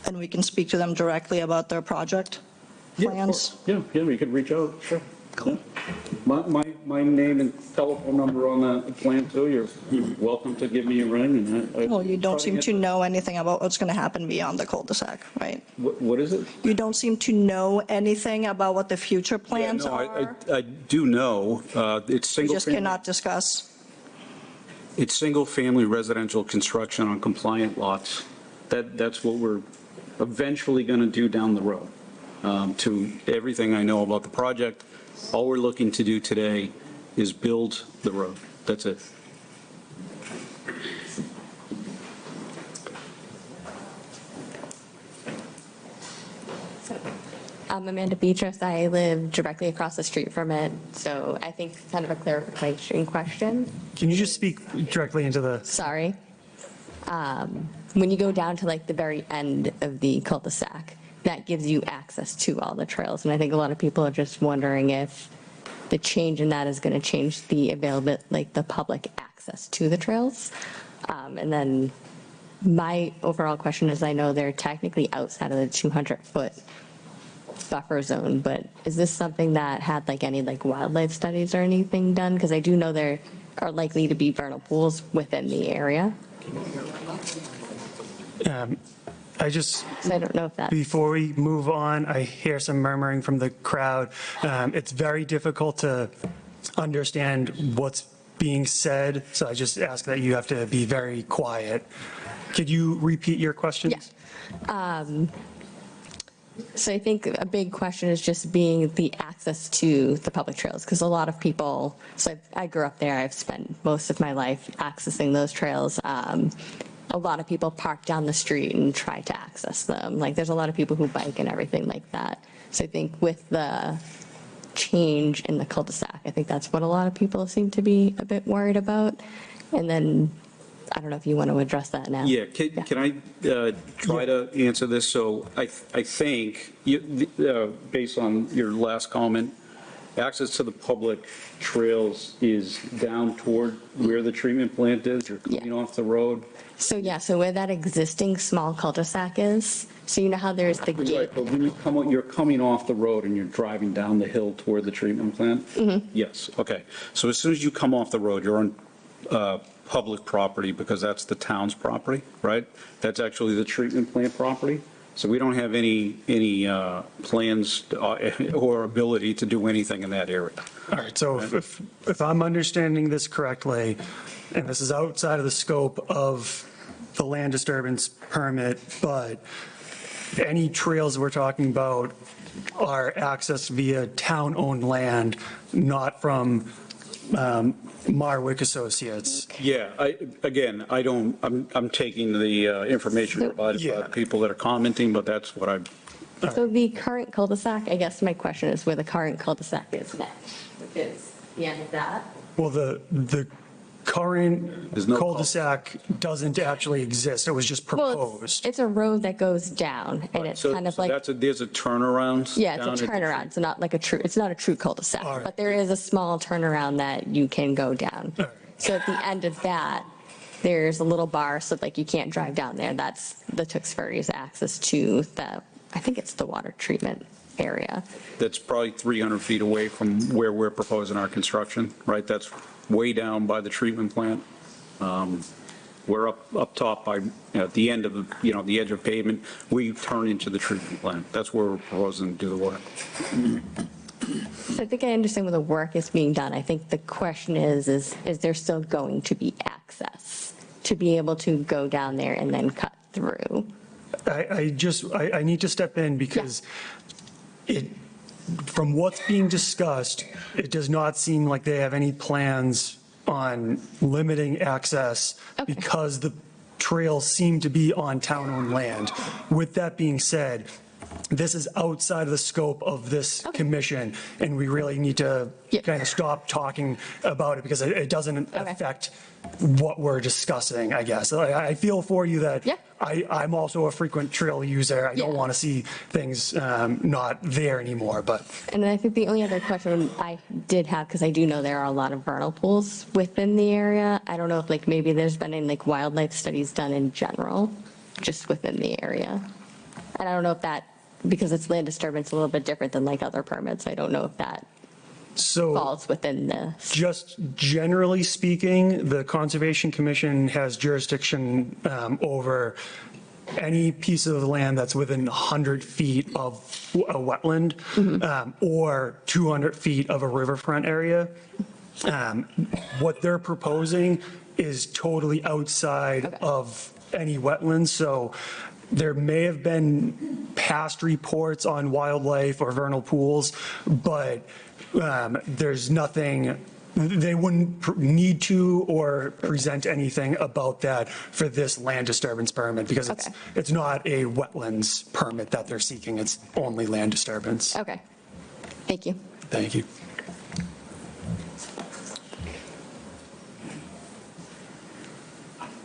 And we can speak to them directly about their project plans? Yeah, we could reach out, sure. Cool. My name and telephone number on the plan too. You're welcome to give me a ring. And Well, you don't seem to know anything about what's going to happen beyond the cul-de-sac, right? What is it? You don't seem to know anything about what the future plans No, are? I do know. It's You single. just cannot discuss? It's single-family residential construction on compliant lots. That's what we're eventually going to do down the road. To everything I know about the project, all we're looking to do today is build the road. That's it. I'm Amanda Beatrice. I live directly across the street from it, so I think kind of a clarification question. Can you just speak directly into the? Sorry. When you go down to like the very end of the cul-de-sac, that gives you access to all the trails. And I think a lot of people are just wondering if the change in that is going to change the available, like the public access to the trails. And then my overall question is, I know they're technically outside of the 200-foot buffer zone, but is this something that had like any like wildlife studies or anything done? Because I do know there are likely to be vernal pools within the area. So I don't know if that. Before we move on, I hear some murmuring from the crowd. It's very difficult to understand what's being said, so I just ask that you have to be very quiet. Could you repeat your questions? Yeah. So I think a big question is just being the access to the public trails, because a lot of people, so I grew up there, I've spent most of my life accessing those trails. A lot of people park down the street and try to access them. Like there's a lot of people who bike and everything like that. So I think with the change in the cul-de-sac, I think that's what a lot of people seem to be a bit worried about. And then I don't know if you want to address that now. Yeah, can I try to answer this? So I think, based on your last comment, access to the public trails is down toward where the treatment plant is. You're coming off the road. So yeah, so where that existing small cul-de-sac is, so you know how there's the gate? Right, but when you come, you're coming off the road and you're driving down the hill toward the treatment plant? Mm-hmm. Yes, okay. So as soon as you come off the road, you're on public property because that's the town's property, right? That's actually the treatment plant property. So we don't have any plans or ability to do anything in that area. All right, so if I'm understanding this correctly, and this is outside of the scope of the land disturbance permit, but any trails we're talking about are accessed via town-owned land, not from Marwick Associates. Yeah, I'm taking the information provided by the people that are commenting, but that's what I'm. So the current cul-de-sac, I guess my question is where the current cul-de-sac is now, which is the end of that. Well, the current cul-de-sac doesn't actually exist. It was just Well, proposed. it's a road that goes down, and it's kind of like. There's a turnaround. Yeah, it's a turnaround, so not like it's not a true cul-de-sac, but there is a small turnaround that you can go down. So at the end of that, there's a little bar, so like you can't drive down there. That's the Tewksbury's access to I think it's the water treatment area. That's probably 300 feet away from where we're proposing our construction, right? That's way down by the treatment plant. We're up top by, at the end of, the edge of pavement, we turn into the treatment plant. That's where we're proposing to do the work. So I think I understand where the work is being done. I think the question is there still going to be access to be able to go down there and then cut through? I need to step in because from what's being discussed, it does not seem like they have any plans on limiting access because the trails seem to be on town-owned land. With that being said, this is outside of the scope of this commission, and we really need to kind of stop talking about it because it doesn't affect what we're discussing, I guess. I feel for you that I'm also a frequent trail user. I don't want to see things not there anymore, but. And then I think the only other question I did have, because I do know there are a lot of vernal pools within the area. I don't know if maybe there's been any wildlife studies done in general, just within the area. And I don't know if that, because it's land disturbance, a little bit different than other permits. I don't know if that falls within this. Just generally speaking, the Conservation Commission has jurisdiction over any piece of land that's within 100 feet of a wetland or 200 feet of a riverfront area. What they're proposing is totally outside of any wetlands. So there may have been past reports on wildlife or vernal pools, but there's nothing, they wouldn't need to or present anything about that for this land disturbance permit because it's not a wetlands permit that they're seeking. It's only land disturbance. Okay. Thank you. Thank you.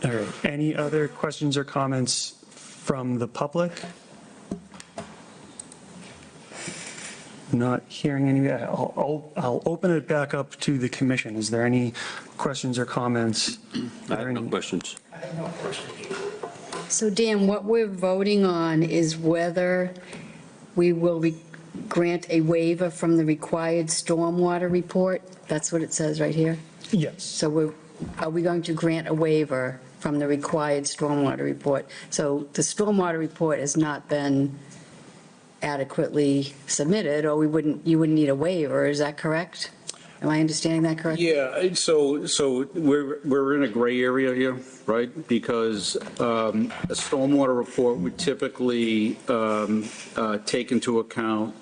All right. Any other questions or comments from the public? Not hearing any. I'll open it back up to the commission. Is there any questions or comments? I have no questions. I have no questions. So Dan, what we're voting on is whether we will grant a waiver from the required stormwater report. That's what it says right here. Yes. So are we going to grant a waiver from the required stormwater report? So the stormwater report has not been adequately submitted, or you wouldn't need a waiver, is that correct? Am I understanding that correctly? Yeah, so we're in a gray area here, right? Because a stormwater report would typically take into account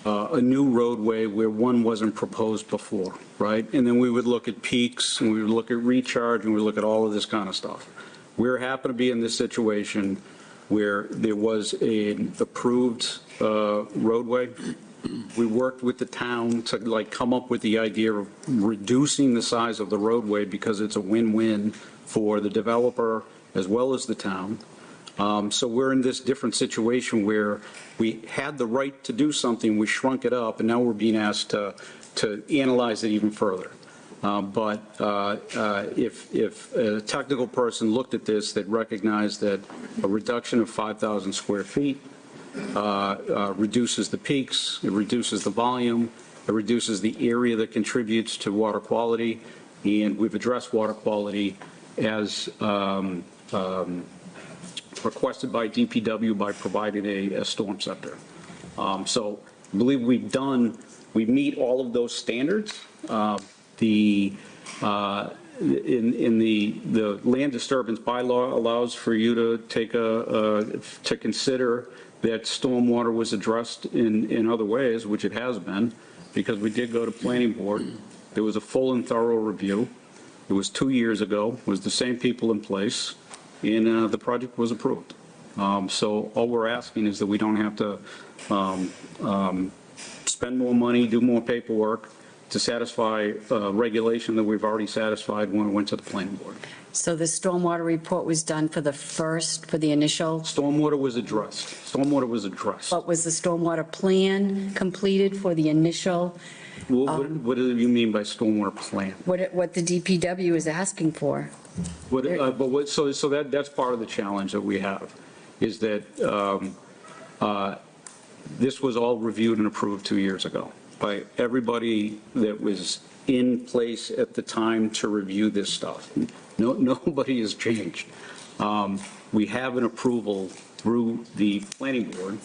a new roadway where one wasn't proposed before, right? And then we would look at peaks, and we would look at recharge, and we would look at all of this kind of stuff. We happen to be in this situation where there was an approved roadway. We worked with the town to come up with the idea of reducing the size of the roadway because it's a win-win for the developer as well as the town. So we're in this different situation where we had the right to do something, we shrunk it up, and now we're being asked to analyze it even further. But if a technical person looked at this that recognized that a reduction of 5,000 square feet reduces the peaks, it reduces the volume, it reduces the area that contributes to water quality, and we've addressed water quality as requested by DPW by providing a storm scepter. So I believe we meet all of those standards. The land disturbance bylaw allows for you to take to consider that stormwater was addressed in other ways, which it has been, because we did go to planning board. There was a full and thorough review. It was 2 years ago. It was the same people in place, and the project was approved. So all we're asking is that we don't have to spend more money, do more paperwork to satisfy regulation that we've already satisfied when we went to the planning board. So the stormwater report was done for the initial? Stormwater was addressed. Stormwater was addressed. But was the stormwater plan completed for the initial? What do you mean by stormwater plan? What the DPW is asking for? So that's part of the challenge that we have, is that this was all reviewed and approved 2 years ago. by everybody that was in place at the time to review this stuff. Nobody has changed. We have an approval through the planning board.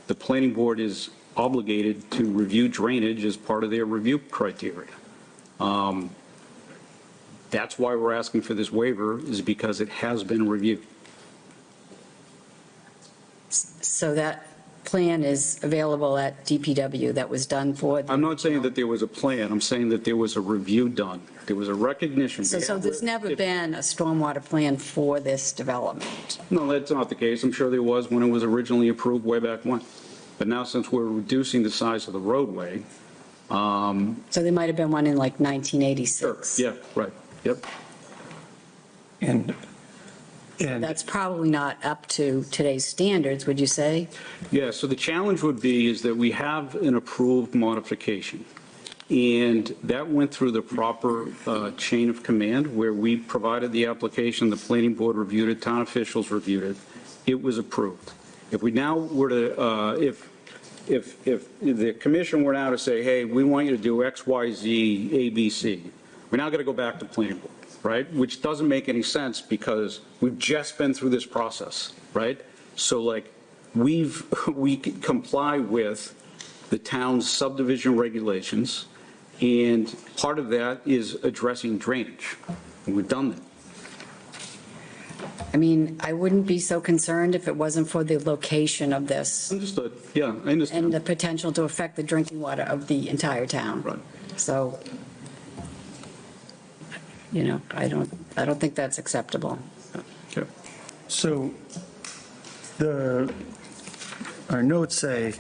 The planning board is obligated to review drainage as part of their review criteria. That's why we're asking for this waiver, is because it has been reviewed. So that plan is available at DPW that was done for? I'm not saying that there was a plan, I'm saying that there was a review done. There was a recognition. So there's never been a stormwater plan for this development? No, that's not the case. I'm sure there was when it was originally approved way back when. But now, since we're reducing the size of the roadway. So there might have been one in like 1986? Yeah, right, yep. And That's probably not up to today's standards, would you say? Yeah, so the challenge would be is that we have an approved modification. And that went through the proper chain of command where we provided the application, the planning board reviewed it, town officials reviewed it. It was approved. If we now were to, if the commission were now to say, hey, we want you to do X, Y, Z, A, B, C, we're now going to go back to planning board, right? Which doesn't make any sense because we've just been through this process, right? So like we comply with the town's subdivision regulations, and part of that is addressing drainage. And we've done that. I mean, I wouldn't be so concerned if it wasn't for the location of this. Understood. Yeah, I understand. And the potential to affect the drinking water of the entire town. Right. So, you know, I don't think that's acceptable. Okay. so our notes say,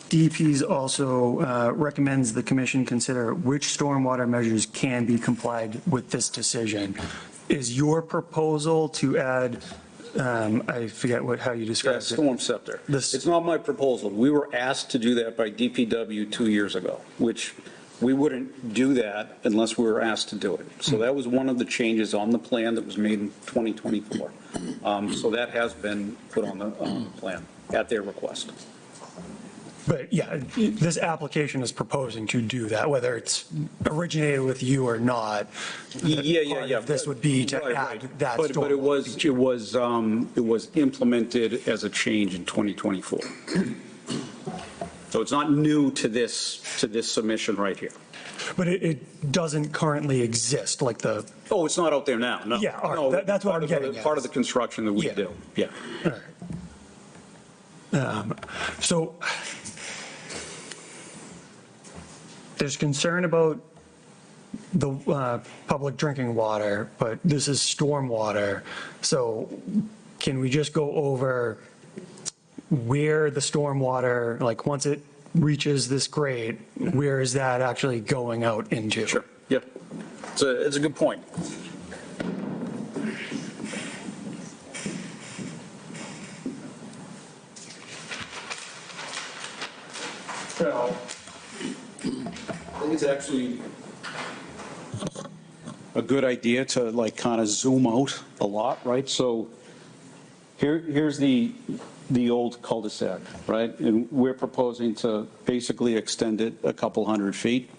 DEP's also recommends the commission consider which stormwater measures can be complied with this decision. Is your proposal to add, I forget how you Yeah, described it. storm scepter. It's not my proposal. We were asked to do that by DPW 2 years ago, which we wouldn't do that unless we were asked to do it. So that was one of the changes on the plan that was made in 2024. So that has been put on the plan at their request. But yeah, this application is proposing to do that, whether it's originated with you or not. Yeah. This would be to Right, add right. that. But it was implemented as a change in 2024. So it's not new to this submission right here. But it doesn't currently exist, like the. Oh, it's not out there now, no. Yeah, all right, No, that's what I'm getting at. Part of the construction that we Yeah. do, yeah. All right. So there's concern about the public drinking water, but this is stormwater. So can we just go over where the stormwater, like once it reaches this grade, where is that actually going out into? Sure, yeah. It's a good point. So, I think it's actually a good idea to like kind of zoom out a lot, right? So here's the old cul-de-sac, right? And we're proposing to basically extend it a couple hundred feet.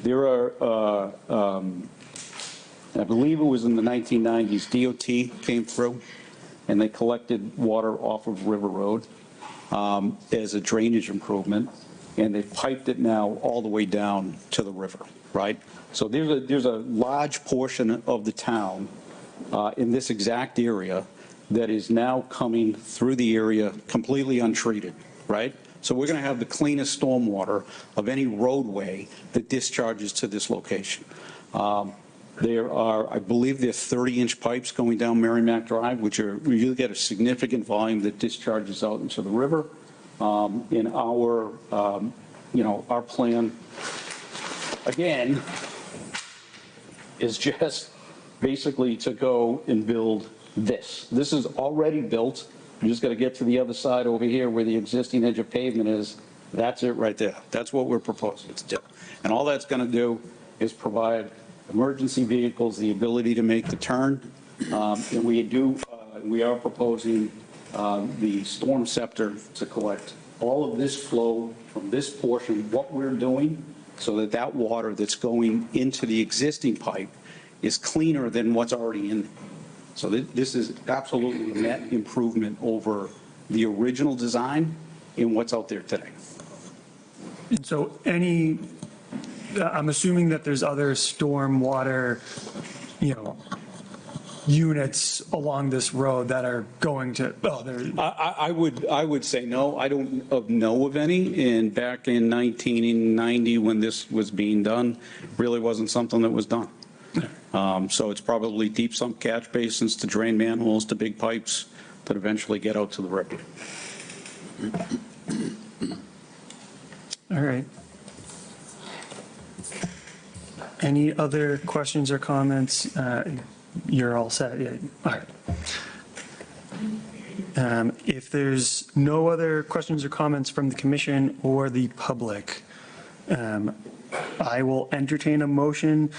There are, I believe it was in the 1990s, DOT came through and they collected water off of River Road as a drainage improvement, and they've piped it now all the way down to the river, right? So there's a large portion of the town in this exact area that is now coming through the area completely untreated, right? So we're going to have the cleanest stormwater of any roadway that discharges to this location. There are, I believe there are 30-inch pipes going down Marramac Drive, which are, you get a significant volume that discharges out into the river. In our, our plan, again, is just basically to go and build this. This is already built. You just got to get to the other side over here where the existing edge of pavement is. That's it right there. That's what we're proposing to do. And all that's going to do is provide emergency vehicles the ability to make the turn. And we are proposing the storm scepter to collect all of this flow from this portion, what we're doing, so that that water that's going into the existing pipe is cleaner than what's already in there. So this is absolutely a net improvement over the original design in what's out there today. And so I'm assuming that there's other stormwater, units along this road that are going to, I would say no. I don't know of any. And back in 1990, when this was being done, really wasn't something that was done. So it's probably deep sump catch basins to drain manholes to big pipes that eventually get out to the river. all right. Any other questions or comments? You're all set, yeah, all right. If there's no other questions or comments from the commission or the public, I will entertain a motion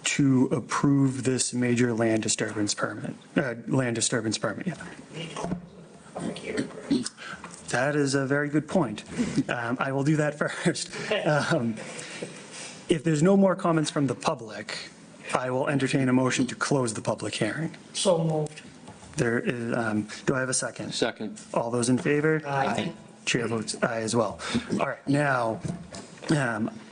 to approve this major land disturbance permit, yeah. That is a very good point. I will do that first. If there's no more comments from the public, I will entertain a motion to close the public hearing. So moved. There is, do I have a second? Second. All those in favor? Aye. Chair votes aye as well. All right, now,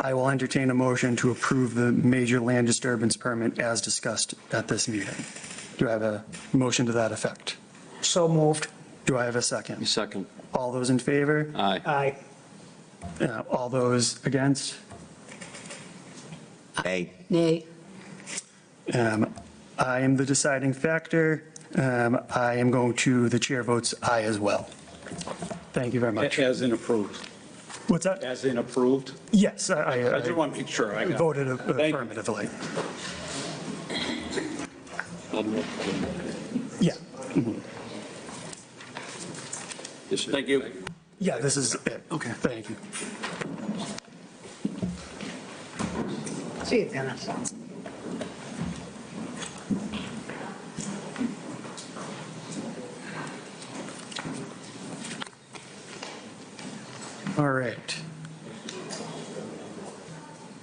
I will entertain a motion to approve the major land disturbance permit as discussed at this meeting. Do I have a motion to that effect? So moved. Do I have a second? Second. All those in favor? Aye. Aye. All those against? Nay. Nay. I am the deciding factor. I am going to, the chair votes aye as well. Thank you very much. As in approved. What's that? As in approved. Yes, I just want to make sure. I got it. voted Thank you. affirmatively. Yeah. Thank you. Yeah, this is it. Okay. Thank you. See you, Dennis. All right.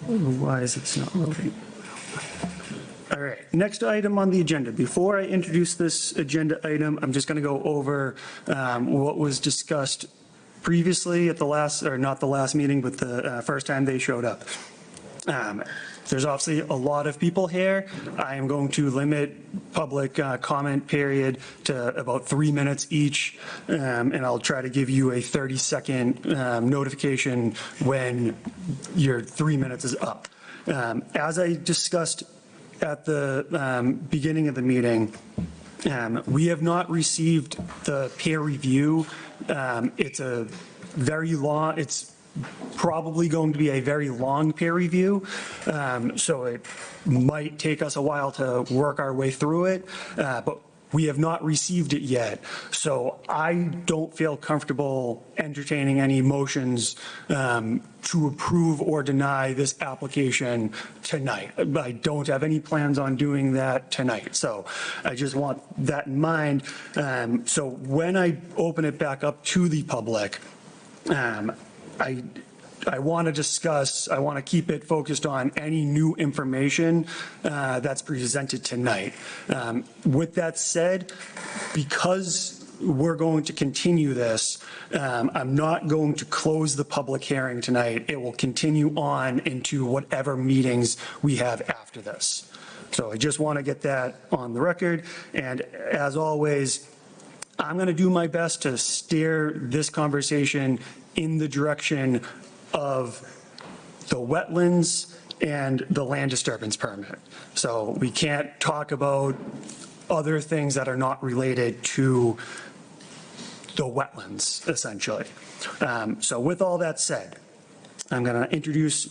Why is this not loading? All right, next item on the agenda. Before I introduce this agenda item, I'm just going to go over what was discussed previously at the last, or not the last meeting, but the first time they showed up. There's obviously a lot of people here. I am going to limit public comment period to about 3 minutes each, and I'll try to give you a 30-second notification when your 3 minutes is up. As I discussed at the beginning of the meeting, we have not received the peer review. It's a very long, it's probably going to be a very long peer review, so it might take us a while to work our way through it, but we have not received it yet. So I don't feel comfortable entertaining any motions to approve or deny this application tonight. I don't have any plans on doing that tonight. So I just want that in mind. So when I open it back up to the public, I want to discuss, I want to keep it focused on any new information that's presented tonight. With that said, because we're going to continue this, I'm not going to close the public hearing tonight. It will continue on into whatever meetings we have after this. So I just want to get that on the record. And as always, I'm going to do my best to steer this conversation in the direction of the wetlands and the land disturbance permit. So we can't talk about other things that are not related to the wetlands, essentially. So with all that said, I'm going to introduce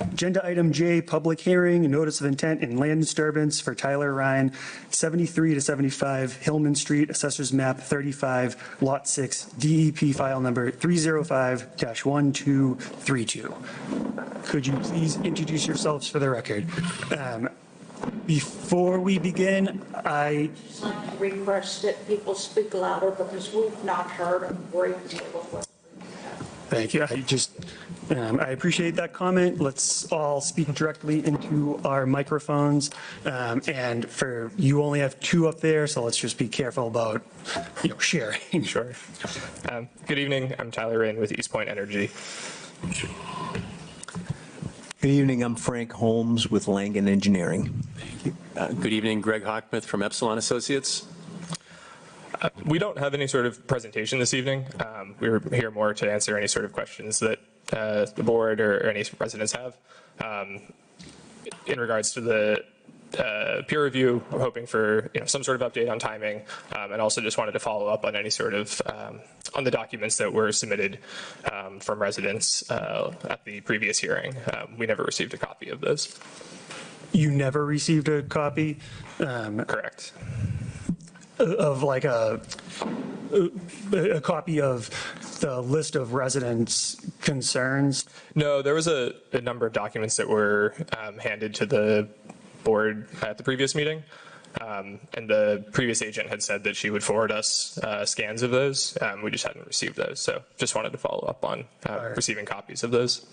agenda item J, public hearing, notice of intent and land disturbance for Tyler Ryan, 73 to 75 Hillman Street, assessors map 35, lot 6, DEP file number 305-1232. Could you please introduce yourselves for the record? Before we begin, I request that people speak louder because we've not heard a great deal of what. Thank you. I appreciate that comment. Let's all speak directly into our microphones. And you only have 2 up there, so let's just be careful about, sharing. Sure. Good evening. I'm Tyler Rain with East Point Energy. Good evening. I'm Frank Holmes with Langen Engineering. Good evening. Greg Hockmuth from Epsilon Associates. We don't have any sort of presentation this evening. We're here more to answer any sort of questions that the board or any residents have. In regards to the peer review, we're hoping for some sort of update on timing, and also just wanted to follow up on any sort of on the documents that were submitted from residents at the previous hearing. We never received a copy of those. You never received a copy? Correct. Of like a copy of the list of residents' concerns? No, there was a number of documents that were handed to the board at the previous meeting. And the previous agent had said that she would forward us scans of those. We just hadn't received those. So just wanted to follow up on receiving copies of those.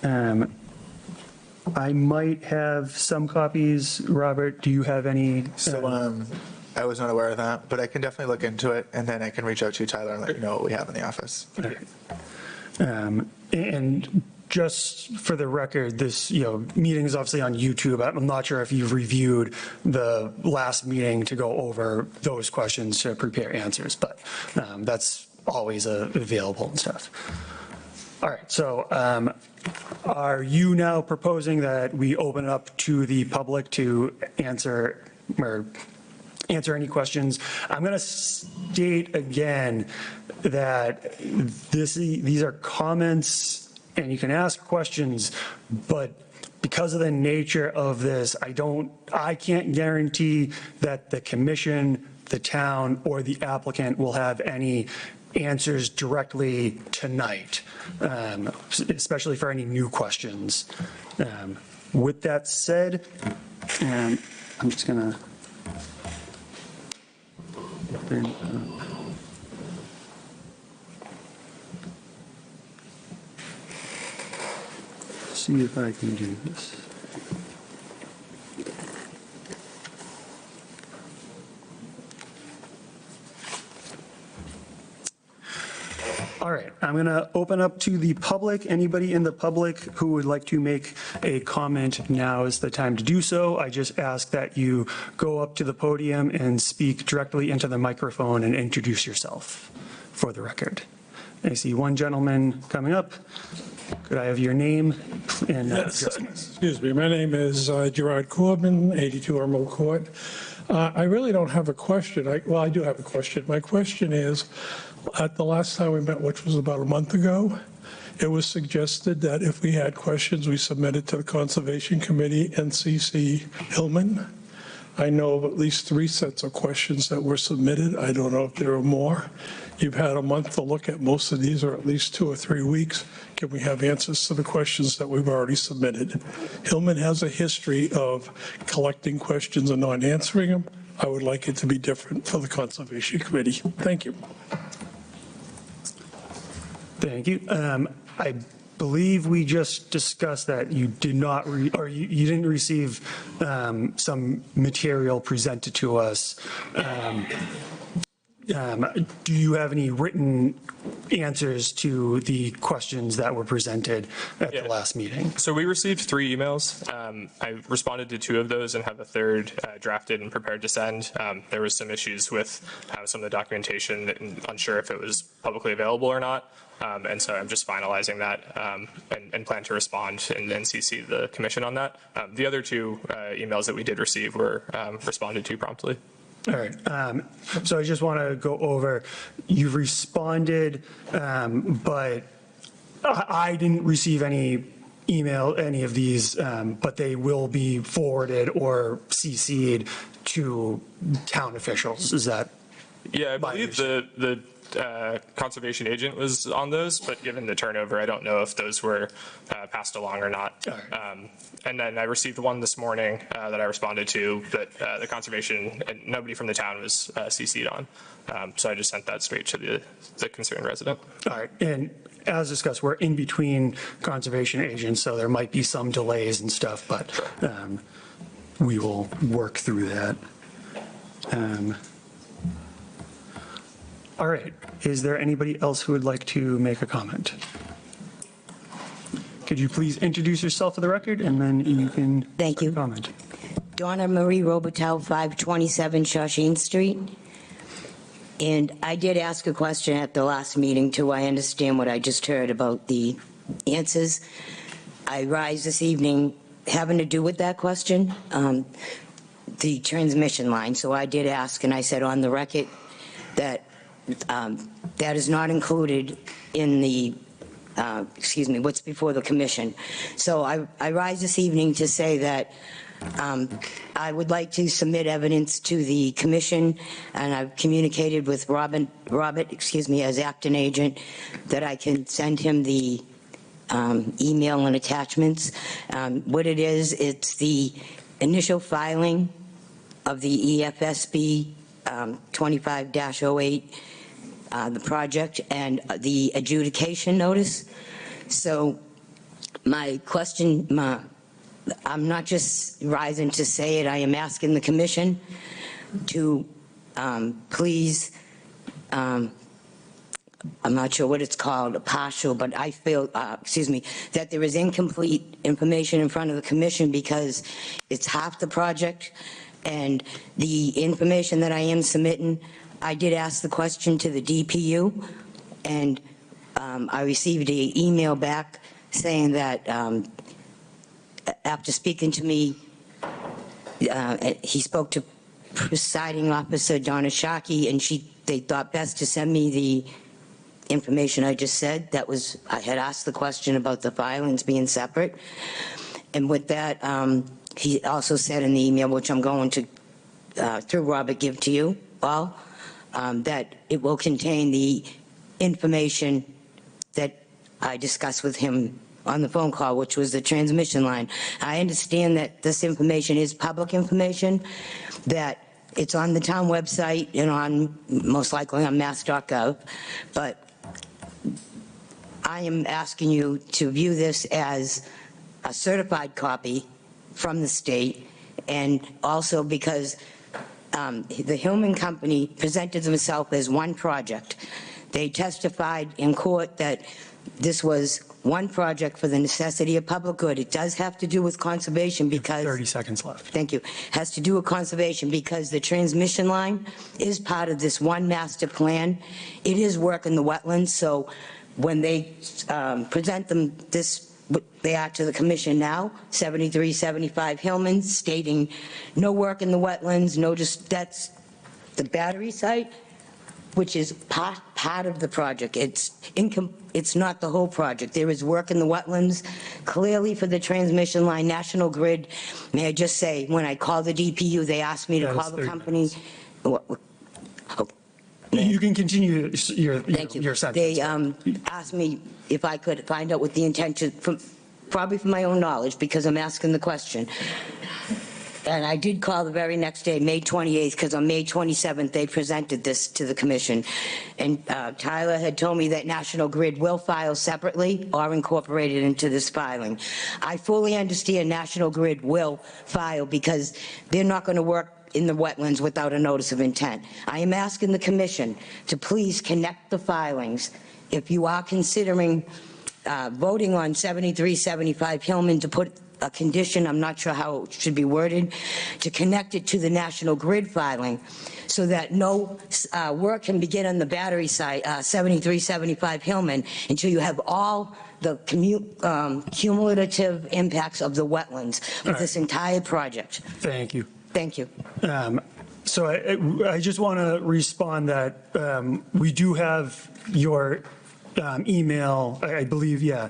I might have some copies. Robert, do you have any? I was not aware of that, but I can definitely look into it, and then I can reach out to you, Tyler, and let you know what we have in the office. And just for the record, this meeting is obviously on YouTube. I'm not sure if you've reviewed the last meeting to go over those questions to prepare answers, but that's always available and stuff. All right, so are you now proposing that we open it up to the public to answer any questions? I'm going to state again that these are comments and you can ask questions, but because of the nature of this, I can't guarantee that the commission, the town, or the applicant will have any answers directly tonight, especially for any new questions. With that said, I'm just going to see if I can do this. All right, I'm going to open up to the public. Anybody in the public who would like to make a comment, now is the time to do so. I just ask that you go up to the podium and speak directly into the microphone and introduce yourself for the record. I see one gentleman coming up. Could I have your name and Yes, excuse me. My name is Gerard Corbin, 82 Emerald Court. I really don't have a question. Well, I do have a question. My question is, at the last time we met, which was about a month ago, it was suggested that if we had questions, we submitted to the Conservation Committee and CC Hillman. I know of at least 3 sets of questions that were submitted. I don't know if there are more. You've had a month to look at most of these, or at least 2 or 3 weeks. Can we have answers to the questions that we've already submitted? Hillman has a history of collecting questions and not answering them. I would like it to be different for the Conservation Committee. Thank you. Thank you. I believe we just discussed that you did not, you didn't receive some material presented to us. Do you have any written answers to the questions that were presented at the last meeting? So we received 3 emails. I responded to 2 of those and have a third drafted and prepared to send. There was some issues with some of the documentation, and unsure if it was publicly available or not. And so I'm just finalizing that and plan to respond and CC the commission on that. The other 2 emails that we did receive were responded to promptly. All right. So I just want to go over, you've responded, but I didn't receive any of these, but they will be forwarded or CC'd to town officials. Is that? Yeah, I believe the conservation agent was on those, but given the turnover, I don't know if those were passed along or not. And then I received one this morning that I responded to, but the conservation, and nobody from the town was CC'd on. So I just sent that straight to the concerned resident. All right, and as discussed, we're in between conservation agents, so there might be some delays and stuff, but we will work through that. All right, is there anybody else who would like to make a comment? Could you please introduce yourself for the record, and then you can Thank you. comment. Donna Marie Robitel, 527 Shawshene Street. And I did ask a question at the last meeting, too. I understand what I just heard about the answers. I rise this evening having to do with that question, the transmission line. So I did ask, and I said on the record that that is not included in the what's before the commission. So I rise this evening to say that I would like to submit evidence to the commission, and I've communicated with Robert, as acting agent, that I can send him the email and attachments. What it is, it's the initial filing of the EFSB 25-08, the project, and the adjudication notice. So my question, I'm not just rising to say it, I am asking the commission to please, I'm not sure what it's called, a partial, but I feel, that there is incomplete information in front of the commission because it's half the project, and the information that I am submitting, I did ask the question to the DPU, and I received an email back saying that after speaking to me, he spoke to presiding officer Donna Shockey, and they thought best to send me the information I just said. That was, I had asked the question about the filings being separate. And with that, he also said in the email, which I'm going to, through Robert, give to you all, that it will contain the information that I discussed with him on the phone call, which was the transmission line. I understand that this information is public information, that it's on the town website and on, most likely on mass.gov, but I am asking you to view this as a certified copy from the state, and also because the Hillman Company presented themselves as one project. They testified in court that this was one project for the necessity of public good. It does have to do with conservation because... 30 seconds left. Thank you. Has to do with conservation because the transmission line is part of this one master plan. It is work in the wetlands, so when they present them they are to the commission now, 7375 Hillman, stating no work in the wetlands, that's the battery site, which is part of the project. It's not the whole project. There is work in the wetlands, clearly for the transmission line. National Grid, may I just say, when I called the DPU, they asked me to call the company. You can continue your sentence. They asked me if I could find out what the intention, probably from my own knowledge, because I'm asking the question. And I did call the very next day, May 28th, because on May 27th, they presented this to the commission. And Tyler had told me that National Grid will file separately or incorporate it into this filing. I fully understand National Grid will file because they're not going to work in the wetlands without a notice of intent. I am asking the commission to please connect the filings. If you are considering voting on 7375 Hillman to put a condition, I'm not sure how it should be worded, to connect it to the National Grid filing so that no work can begin on the battery site, 7375 Hillman, until you have all the cumulative impacts of the wetlands of this entire project. Thank you. Thank you. So I just want to respond that we do have your email, I believe, yeah.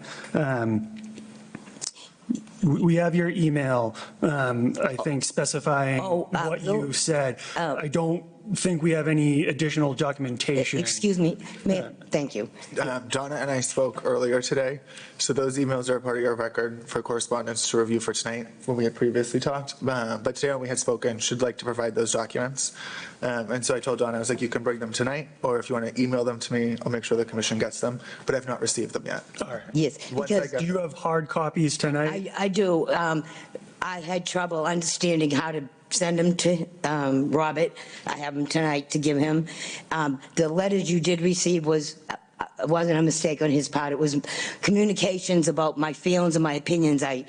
We have your email, I think, specifying what you said. I don't think we have any additional documentation. Excuse me, thank you. Donna and I spoke earlier today, so those emails are part of your record for correspondence to review for tonight when we had previously talked. But today when we had spoken, she'd like to provide those documents. And so I told Donna, I was like, you can bring them tonight, or if you want to email them to me, I'll make sure the commission gets them, but I've not received them yet. All right. Yes, because Do you have hard copies tonight? I do. I had trouble understanding how to send them to Robert. I have them tonight to give him. The letters you did receive wasn't a mistake on his part. It was communications about my feelings and my opinions. I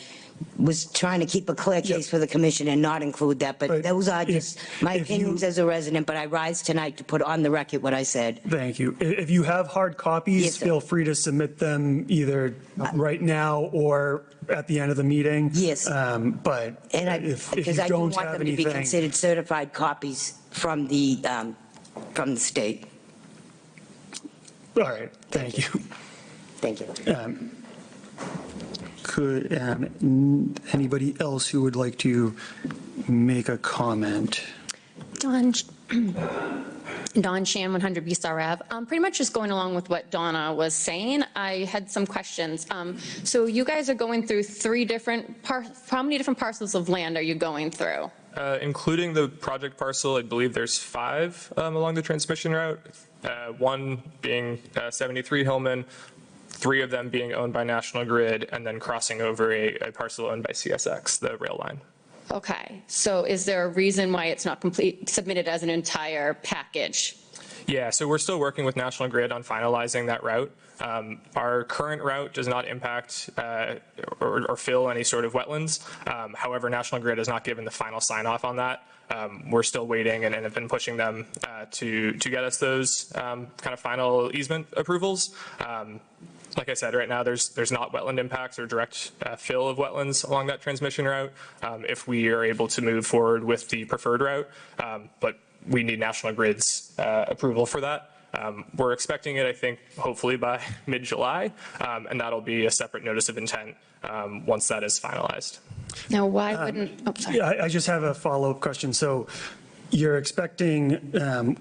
was trying to keep a clear case for the commission and not include that, but those are just my opinions as a resident, but I rise tonight to put on the record what I said. Thank you. If you have hard copies, Yes, sir. feel free to submit them either right now or at the end of the meeting. Yes. But if you Because I do don't want have them to be anything. considered certified copies from the state. All right, thank you. Thank you. Could anybody else who would like to make a comment? Don Shan, 100 East Ave. Pretty much just going along with what Donna was saying, I had some questions. So you guys are going through how many different parcels of land are you going through? Including the project parcel, I believe there's 5 along the transmission route. One being 73 Hillman, 3 of them being owned by National Grid, and then crossing over a parcel owned by CSX, the rail line. Okay, so is there a reason why it's not submitted as an entire package? Yeah, so we're still working with National Grid on finalizing that route. Our current route does not impact or fill any sort of wetlands. However, National Grid has not given the final sign-off on that. We're still waiting and have been pushing them to get us those kind of final easement approvals. Like I said, right now there's not wetland impacts or direct fill of wetlands along that transmission route if we are able to move forward with the preferred route, but we need National Grid's approval for that. We're expecting it, I think, hopefully by mid-July, and that'll be a separate notice of intent once that is finalized. Now, why wouldn't, sorry. Yeah, I just have a follow-up question. So you're expecting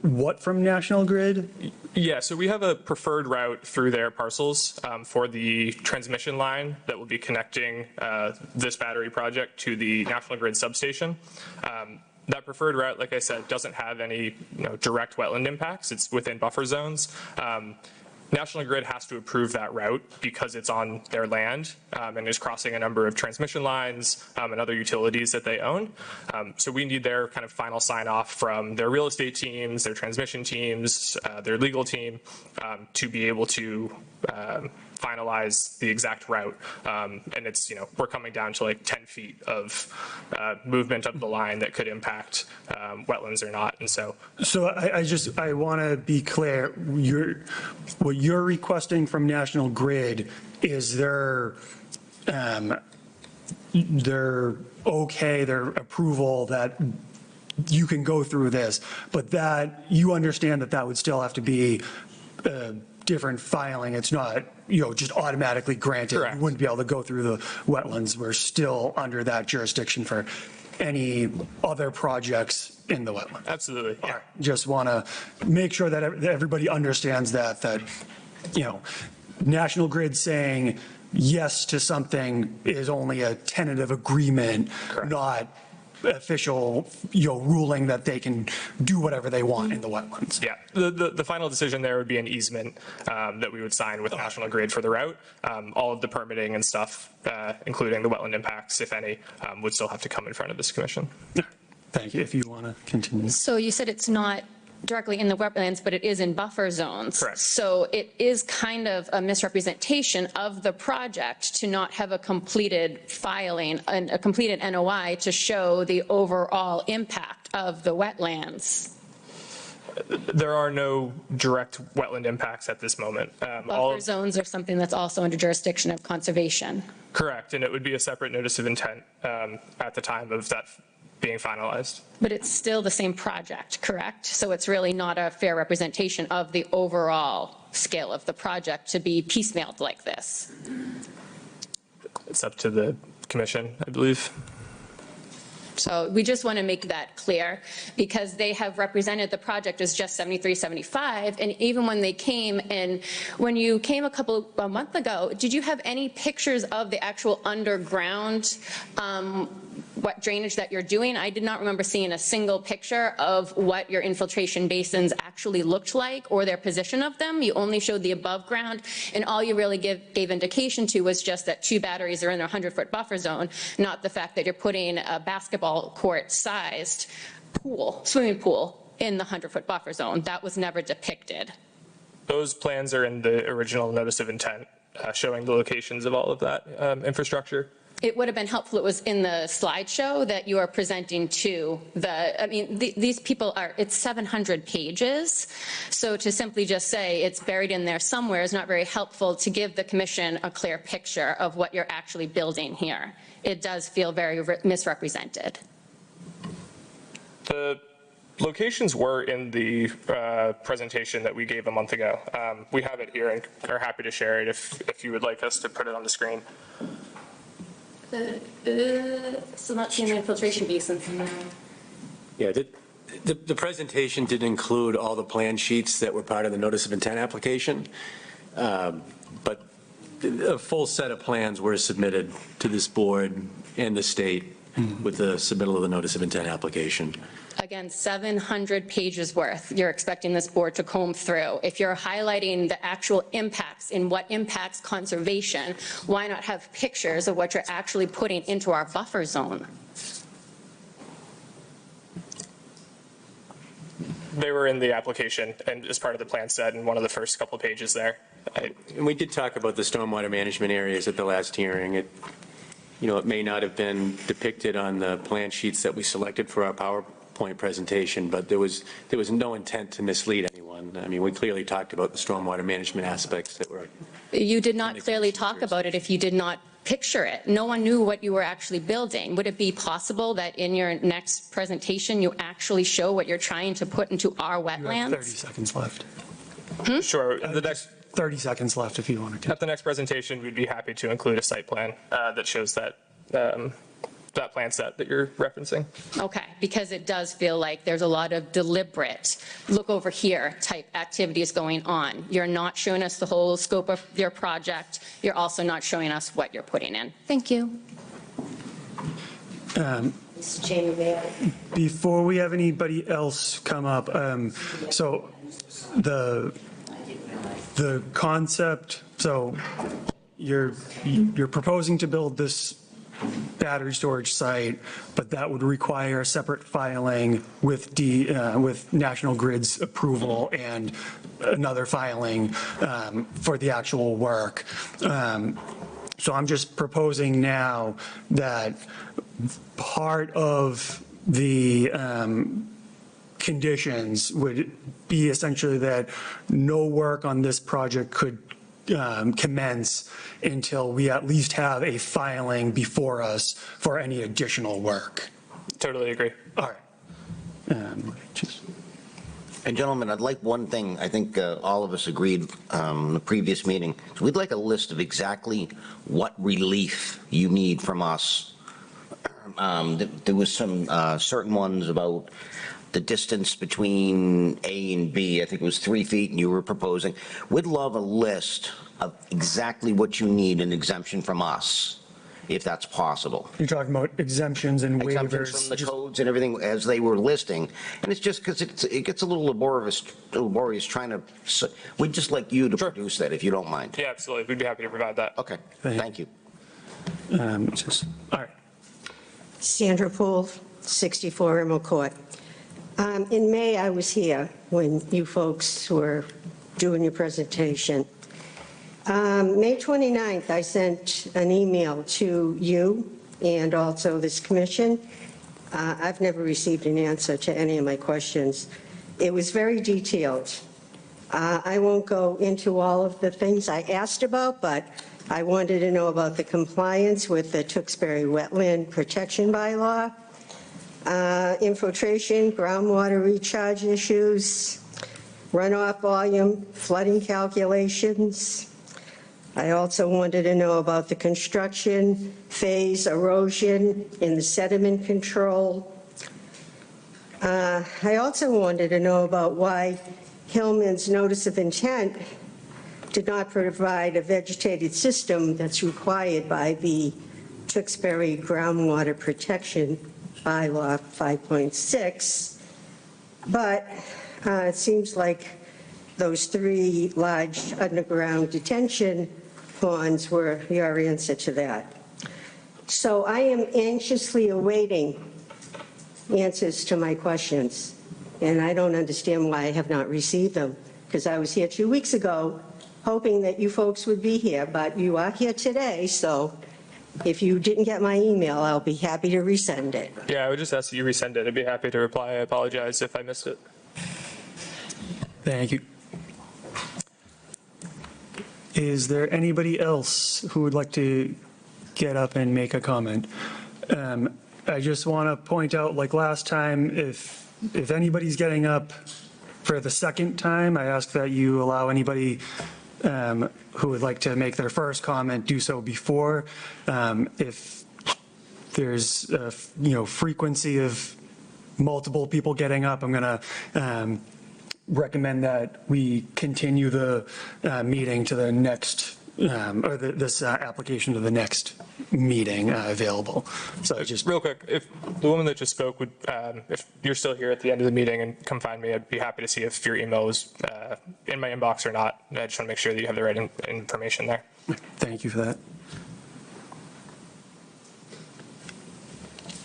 what from National Grid? Yeah, so we have a preferred route through their parcels for the transmission line that will be connecting this battery project to the National Grid substation. That preferred route, like I said, doesn't have any direct wetland impacts. It's within buffer zones. National Grid has to approve that route because it's on their land and is crossing a number of transmission lines and other utilities that they own. So we need their kind of final sign off from their real estate teams, their transmission teams, their legal team to be able to finalize the exact route. And it's, we're coming down to like 10 feet of movement of the line that could impact wetlands or not. And so I want to be clear. What you're requesting from National Grid is their approval that you can go through this, but that you understand that would still have to be different filing. It's not, just automatically granted. Correct. You wouldn't be able to go through the wetlands. We're still under that jurisdiction for any other projects in the wetland. Absolutely. Yeah. Right. Just want to make sure that everybody understands that National Grid saying yes to something is only a tentative agreement, Correct. Not official, ruling that they can do whatever they want in the wetlands. Yeah, the final decision there would be an easement that we would sign with National Grid for the route. All of the permitting and stuff, including the wetland impacts, if any, would still have to come in front of this commission. Thank you. If you want to continue. So you said it's not directly in the wetlands, but it is in buffer zones. Correct. So it is kind of a misrepresentation of the project to not have a completed filing and a completed NOI to show the overall impact of the wetlands. There are no direct wetland impacts at this moment. Buffer zones are something that's also under jurisdiction of conservation. Correct, and it would be a separate notice of intent at the time of that being finalized. But it's still the same project, correct? So it's really not a fair representation of the overall scale of the project to be piecemealed like this. It's up to the commission, I believe. So we just want to make that clear, because they have represented the project as just 7375, and even when they came, and when you came a month ago, did you have any pictures of the actual underground what drainage that you're doing? I did not remember seeing a single picture of what your infiltration basins actually looked like or their position of them. You only showed the above ground, and all you really gave indication to was just that 2 batteries are in their 100-foot buffer zone, not the fact that you're putting a basketball court-sized swimming pool in the 100-foot buffer zone. That was never depicted. Those plans are in the original notice of intent, showing the locations of all of that infrastructure. It would have been helpful, it was in the slideshow that you are presenting to the, I mean, these people are, it's 700 pages. So to simply just say it's buried in there somewhere is not very helpful to give the commission a clear picture of what you're actually building here. It does feel very misrepresented. The locations were in the presentation that we gave a month ago. We have it here and are happy to share it if you would like us to put it on the screen. So not seeing the infiltration basins in there. Yeah, the presentation did include all the plan sheets that were part of the notice of intent application, but a full set of plans were submitted to this board and the state with the submittal of the notice of intent application. Again, 700 pages worth you're expecting this board to comb through. If you're highlighting the actual impacts and what impacts conservation, why not have pictures of what you're actually putting into our buffer zone? They were in the application and as part of the plan set in one of the first couple of pages there. And we did talk about the stormwater management areas at the last hearing. It may not have been depicted on the plan sheets that we selected for our PowerPoint presentation, but there was no intent to mislead anyone. I mean, we clearly talked about the stormwater management aspects that were. You did not clearly talk about it if you did not picture it. No one knew what you were actually building. Would it be possible that in your next presentation you actually show what you're trying to put into our wetlands? You have 30 seconds left. Sure. The next 30 seconds left if you want to. At the next presentation, we'd be happy to include a site plan that shows that that plan set that you're referencing. Okay, because it does feel like there's a lot of deliberate, look over here type activities going on. You're not showing us the whole scope of your project. You're also not showing us what you're putting in. Thank you. Mr. Chairman, may I? Before we have anybody else come up, so the concept, so you're proposing to build this battery storage site, but that would require a separate filing with National Grid's approval and another filing for the actual work. So I'm just proposing now that part of the conditions would be essentially that no work on this project could commence until we at least have a filing before us for any additional work. Totally agree. All right. And gentlemen, I'd like one thing. I think all of us agreed in the previous meeting. So we'd like a list of exactly what relief you need from us. There was some certain ones about the distance between A and B. I think it was 3 feet, and you were proposing. We'd love a list of exactly what you need an exemption from us, if that's possible. You're talking about exemptions and waivers. Exemptions from the codes and everything as they were listing. And it's just because it gets a little laborious trying to, we'd just like you to produce that, if you don't mind. Yeah, absolutely. We'd be happy to provide that. Okay, thank you. All right. Sandra Poole, 64 Emerald Court. In May, I was here when you folks were doing your presentation. May 29th, I sent an email to you and also this commission. I've never received an answer to any of my questions. It was very detailed. I won't go into all of the things I asked about, but I wanted to know about the compliance with the Tewksbury Wetland Protection Bylaw, infiltration, groundwater recharge issues, runoff volume, flooding calculations, I also wanted to know about the construction phase, erosion, and the sediment control. I also wanted to know about why Hillman's notice of intent did not provide a vegetated system that's required by the Tewksbury Groundwater Protection Bylaw 5.6, but it seems like those 3 large underground detention ponds were your answer to that. So I am anxiously awaiting answers to my questions, and I don't understand why I have not received them, because I was here 2 weeks ago hoping that you folks would be here, but you are here today, so if you didn't get my email, I'll be happy to resend it. Yeah, I would just ask that you resend it. I'd be happy to reply. I apologize if I missed it. Thank you. Is there anybody else who would like to get up and make a comment? I just want to point out, like last time, if anybody's getting up for the second time, I ask that you allow anybody who would like to make their first comment do so before. If there's frequency of multiple people getting up, I'm going to recommend that we continue the meeting to the next, or this application to the next meeting available. So just real quick, if the woman that just spoke would, if you're still here at the end of the meeting and come find me, I'd be happy to see if your email was in my inbox or not. I just want to make sure that you have the right information there. Thank you for that.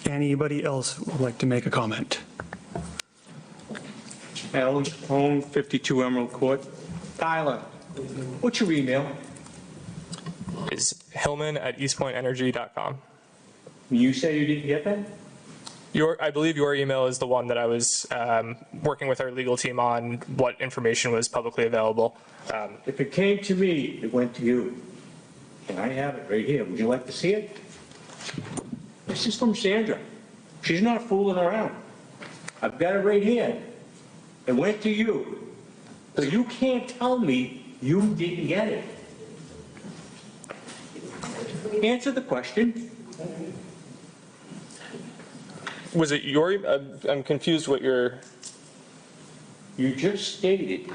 Anybody else would like to make a comment? Alan, home 52 Emerald Court. Tyler, what's your email? It's hillman@eastpointenergy.com. You say you didn't get that? I believe your email is the one that I was working with our legal team on what information was publicly available. If it came to me, it went to you. And I have it right here. Would you like to see it? This is from Sandra. She's not fooling around. I've got it right here. It went to you. So you can't tell me you didn't get it. Answer the question. Was it your? I'm confused what your. You just stated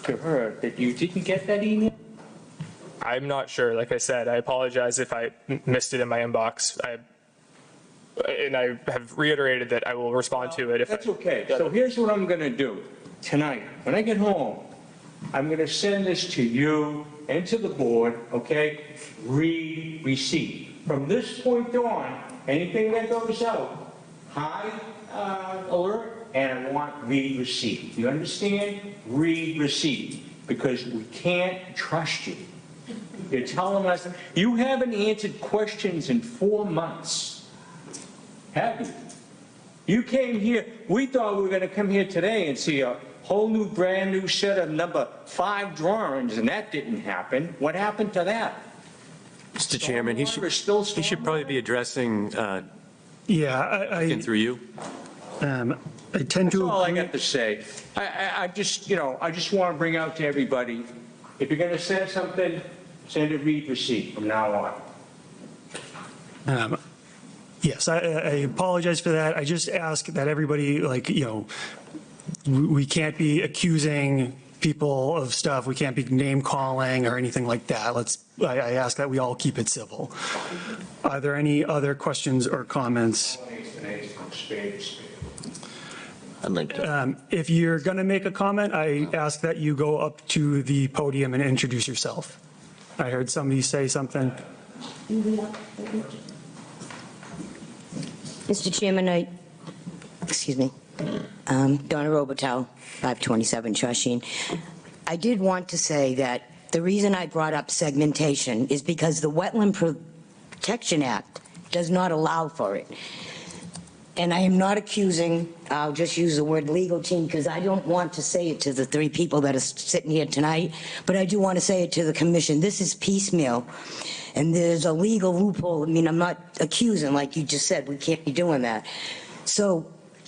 to her that you didn't get that email? I'm not sure. Like I said, I apologize if I missed it in my inbox. And I have reiterated that I will respond to it. That's okay. So here's what I'm going to do tonight. When I get home, I'm going to send this to you and to the board, okay? Read receipt. From this point on, anything that goes out, high alert, and I want read receipt. You understand? Read receipt. Because we can't trust you. You're telling us, you haven't answered questions in 4 months. Have you? You came here, we thought we were going to come here today and see a whole new, brand new set of number 5 drawings, and that didn't happen. What happened to that? Mr. Chairman, he should probably be addressing, through you. I tend to. That's all I got to say. I just want to bring out to everybody, if you're going to send something, send a read receipt from now on. Yes, I apologize for that. I just ask that everybody, we can't be accusing people of stuff. We can't be name calling or anything like that. I ask that we all keep it civil. Are there any other questions or comments? If you're going to make a comment, I ask that you go up to the podium and introduce yourself. I heard somebody say something. Mr. Chairman, excuse me, Donna Robitel, 527 Shawshene. I did want to say that the reason I brought up segmentation is because the Wetland Protection Act does not allow for it. And I am not accusing, I'll just use the word legal team because I don't want to say it to the 3 people that are sitting here tonight, but I do want to say it to the commission. This is piecemeal. And there's a legal loophole. I mean, I'm not accusing, like you just said, we can't be doing that. So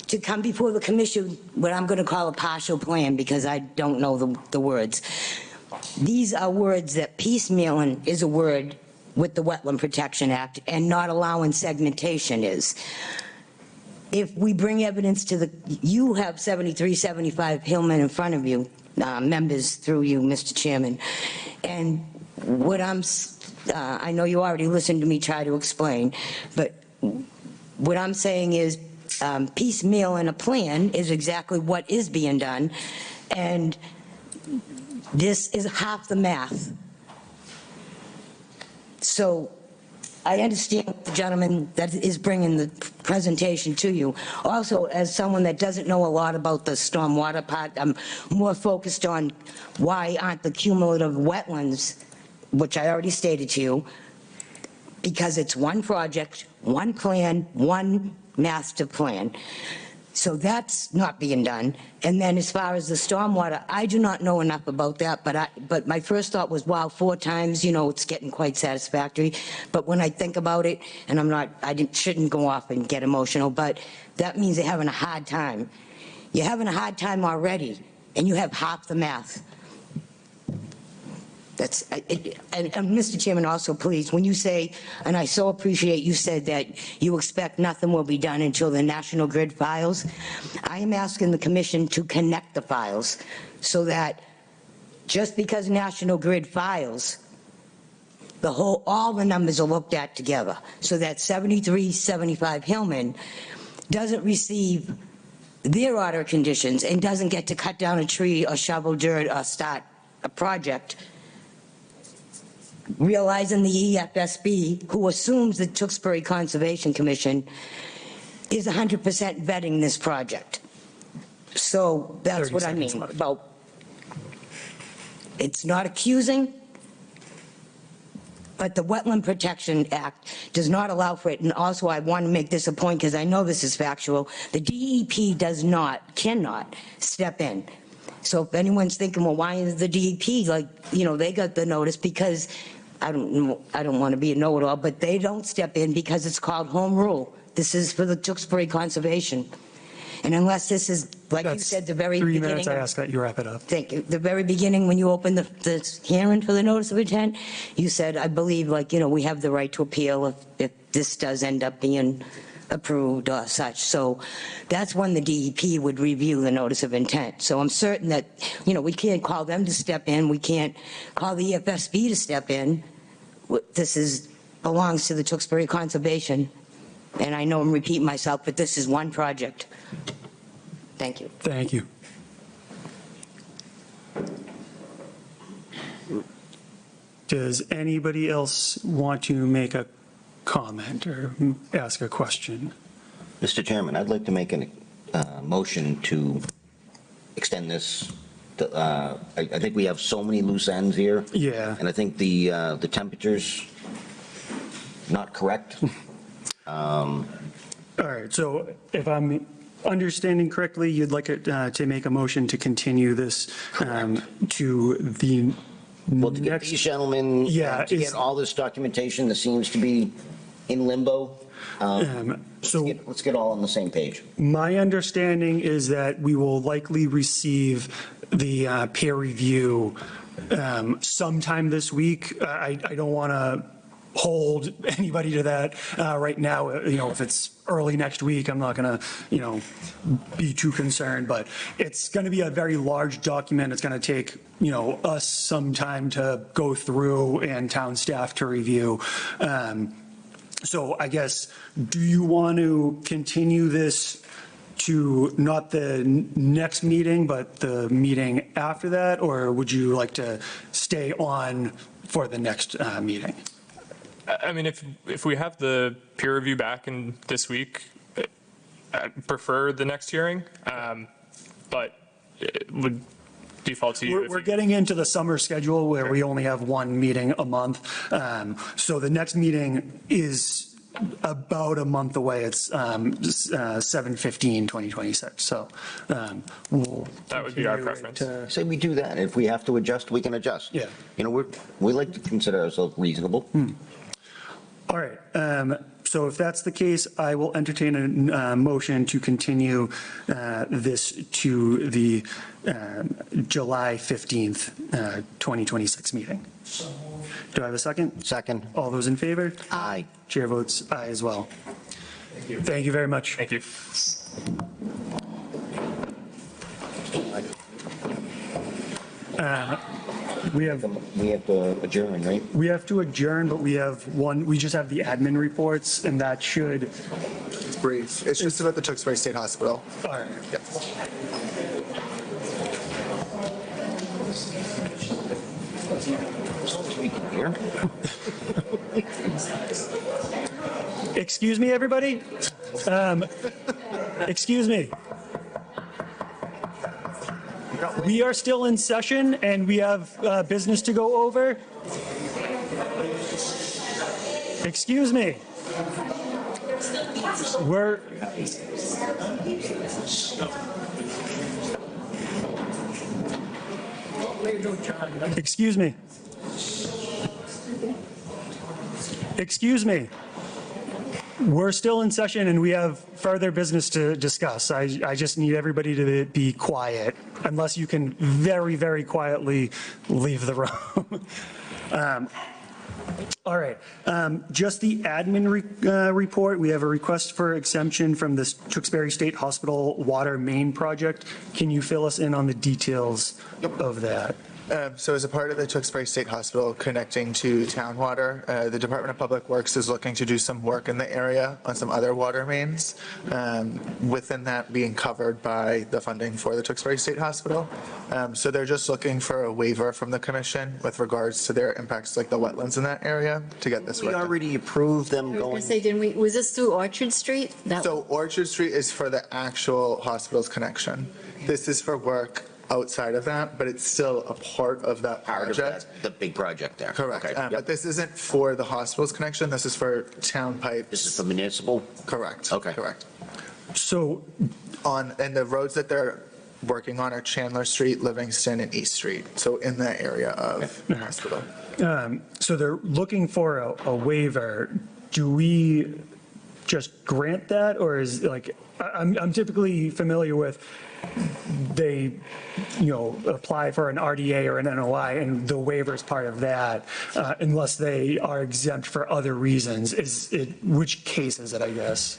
to come before the commission, what I'm going to call a partial plan, because I don't know the words, These are words that piecemealing is a word with the Wetland Protection Act, and not allowing segmentation is. If we bring evidence to you have 7375 Hillman in front of you, members through you, Mr. Chairman, and what I know you already listened to me try to explain, but what I'm saying is piecemeal in a plan is exactly what is being done, and this is half the math. So I understand the gentleman that is bringing the presentation to you. Also, as someone that doesn't know a lot about the stormwater part, I'm more focused on why aren't the cumulative wetlands, which I already stated to you, because it's one project, one plan, one master plan. So that's not being done. And then as far as the stormwater, I do not know enough about that, but my first thought was, wow, 4 times, it's getting quite satisfactory. But when I think about it, and shouldn't go off and get emotional, but that means they're having a hard time. You're having a hard time already, and you have half the math. And Mr. Chairman, also, please, when you say, and I so appreciate you said that you expect nothing will be done until the National Grid files, I am asking the commission to connect the files so that just because National Grid files, all the numbers are looked at together, so that 7375 Hillman doesn't receive their order of conditions and doesn't get to cut down a tree or shovel dirt or start a project, realizing the EFSB, who assumes the Tewksbury Conservation Commission, is 100% vetting this project. So that's what I mean about, it's not accusing, but the Wetland Protection Act does not allow for it. And also, I want to make this a point because I know this is factual. The DEP cannot step in. So if anyone's thinking, well, why is the DEP, they got the notice? Because I don't want to be a know-it-all, but they don't step in because it's called home rule. This is for the Tewksbury Conservation. And unless this is, like you said, the very 3 beginning. minutes, I ask that you wrap it up. Thank you. The very beginning, when you opened the hearing for the notice of intent, you said, I believe, we have the right to appeal if this does end up being approved or such. So that's when the DEP would review the notice of intent. So I'm certain that, we can't call them to step in. We can't call the EFSB to step in. This belongs to the Tewksbury Conservation. And I know I'm repeating myself, but this is one project. Thank you. Thank you. Does anybody else want to make a comment or ask a question? Mr. Chairman, I'd like to make a motion to extend this. I think we have so many loose ends here. Yeah. And I think the temperature's not correct. All right, so if I'm understanding correctly, you'd like it to make a motion to continue this to the Well, to get these gentlemen, to get all this documentation that seems to be in limbo, let's get all on the same page. My understanding is that we will likely receive the peer review sometime this week. I don't want to hold anybody to that right now. If it's early next week, I'm not going to, be too concerned, but it's going to be a very large document. It's going to take, us some time to go through and town staff to review. So I guess, do you want to continue this to not the next meeting, but the meeting after that? Or would you like to stay on for the next meeting? I mean, if we have the peer review back in this week, I'd prefer the next hearing, but it would default to you. We're getting into the summer schedule where we only have one meeting a month. So the next meeting is about a month away. It's 7/15/2026. So that would be our preference. Say we do that. If we have to adjust, we can adjust. Yeah. We like to consider ourselves reasonable. All right. So if that's the case, I will entertain a motion to continue this to the July 15th, 2026 meeting. Do I have a second? Second. All those in favor? Aye. Chair votes aye as well. Thank you. Thank you very much. Thank you. We have to adjourn, right? We have to adjourn, but we just have the admin reports, and that should. It's brief. It's just about the Tewksbury State Hospital. All right. Excuse me, everybody? Excuse me. We are still in session, and we have business to go over. Excuse me. We're... Excuse me. Excuse me. We're still in session and we have further business to discuss. I just need everybody to be quiet, unless you can very, very quietly leave the room. All right, just the admin report. We have a request for exemption from this Tewksbury State Hospital water main project. Can you fill us in on the details of that? So as a part of the Tewksbury State Hospital connecting to town water, the Department of Public Works is looking to do some work in the area on some other water mains, within that being covered by the funding for the Tewksbury State Hospital. So they're just looking for a waiver from the commission with regards to their impacts, like the wetlands in that area, to get this work. We already approved them I was going. going to say, didn't we, was this through Orchard Street? So Orchard Street is for the actual hospital's connection. This is for work outside of that, but it's still a part of that Part of project. that, the big project there. Correct. Okay, yep. But this isn't for the hospital's connection. This is for town pipes. This is for municipal? Correct. Okay. Correct. So And the roads that they're working on are Chandler Street, Livingston, and East Street. So in that area of the hospital. So they're looking for a waiver. Do we just grant that, or is like, I'm typically familiar with they, apply for an RDA or an NOI, and the waiver is part of that, unless they are exempt for other reasons. Which case is it, I guess?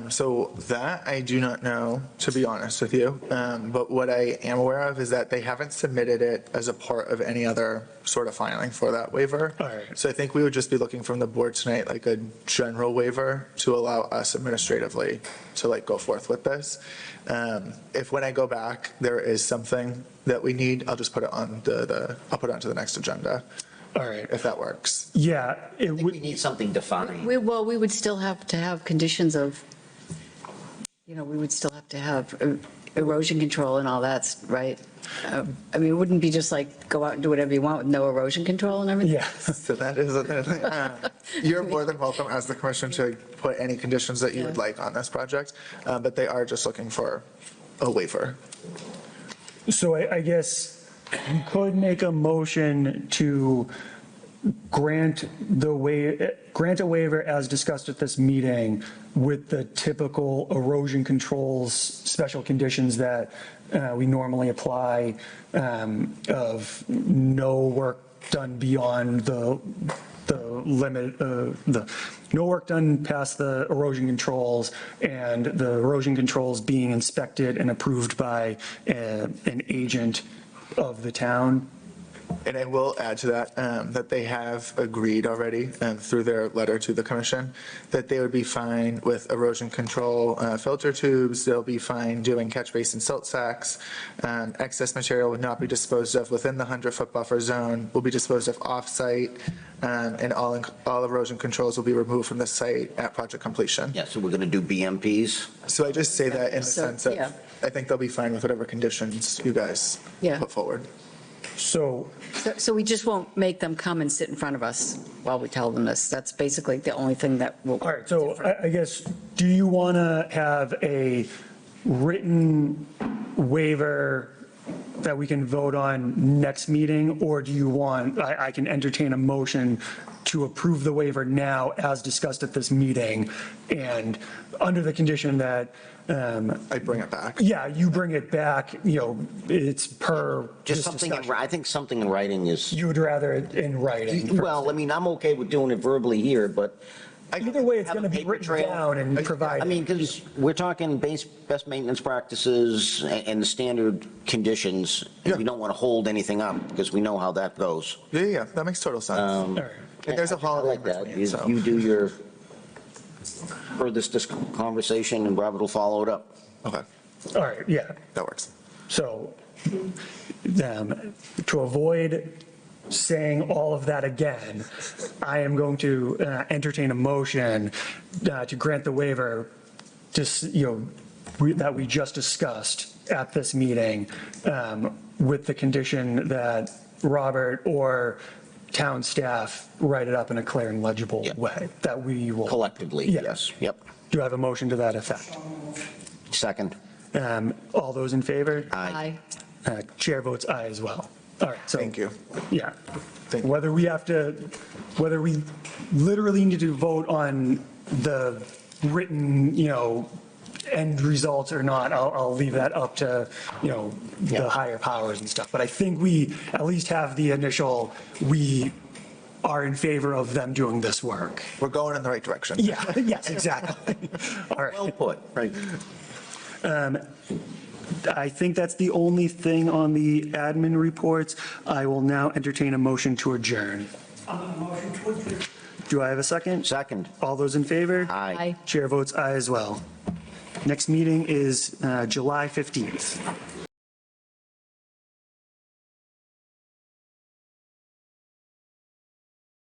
So that I do not know, to be honest with you. But what I am aware of is that they haven't submitted it as a part of any other sort of filing for that waiver. All right. So I think we would just be looking from the board tonight, like a general waiver to allow us administratively to go forth with this. If when I go back, there is something that we need, I'll just put it on I'll put it onto the next agenda. All right. If that works. Yeah. We need something defined. we would still have to have conditions of, we would still have to have erosion control and all that, right? I mean, it wouldn't be just go out and do whatever you want with no erosion control and everything? Yeah. So that is, you're more than welcome as the commission to put any conditions that you would like on this project, but they are just looking for a waiver. So I guess you could make a motion to grant a waiver as discussed at this meeting with the typical erosion controls, special conditions that we normally apply, of no work done beyond the limit, no work done past the erosion controls, and the erosion controls being inspected and approved by an agent of the town. And I will add to that, that they have agreed already, through their letter to the commission, that they would be fine with erosion control filter tubes. They'll be fine doing catch basin silt sacks. Excess material would not be disposed of within the 100-foot buffer zone, will be disposed of off-site, and all erosion controls will be removed from the site at project completion. Yeah, so we're going to do BMPs? So I just say that in the sense of, yeah. I think they'll be fine with whatever conditions you guys Yeah. put forward. So So we just won't make them come and sit in front of us while we tell them this. That's basically the only thing that will. all right, so I guess, do you want to have a written waiver that we can vote on next meeting, or do you want, I can entertain a motion to approve the waiver now as discussed at this meeting, and under the condition that, I bring it back. yeah, you bring it back, it's per Just this something, discussion. I think something in writing is, You would rather it in writing? well, I mean, I'm okay with doing it verbally here, but Either way, it's have going to a be paper written trail. down and provided. I mean, because we're talking best maintenance practices and the standard conditions, and we don't want to hold anything up, because we know how that goes. Yeah, that makes total sense. All right. And there's a I holiday like in that. between, so. You do your, for this conversation, and Robert will follow it up. Okay, All right, yeah. that works. So to avoid saying all of that again, I am going to entertain a motion to grant the waiver, just, that we just discussed at this meeting, with the condition that Robert or town staff write it up in a clear and legible way, that we will. Collectively, Yeah. yes, yep. Do I have a motion to that effect? Second. All those in favor? Aye. Chair votes aye as well. All right, so. Thank you. Yeah. Thank you. Whether we literally need to vote on the written, end results or not, I'll leave that up to, the higher powers and stuff. But I think we at least have the initial, we are in favor of them doing this work. We're going in the right direction. Yeah, yes, exactly. All right. Well put. Right. I think that's the only thing on the admin reports. I will now entertain a motion to adjourn. Do I have a second? Second. All those in favor? Aye. Chair votes aye as well. Next meeting is July 15th.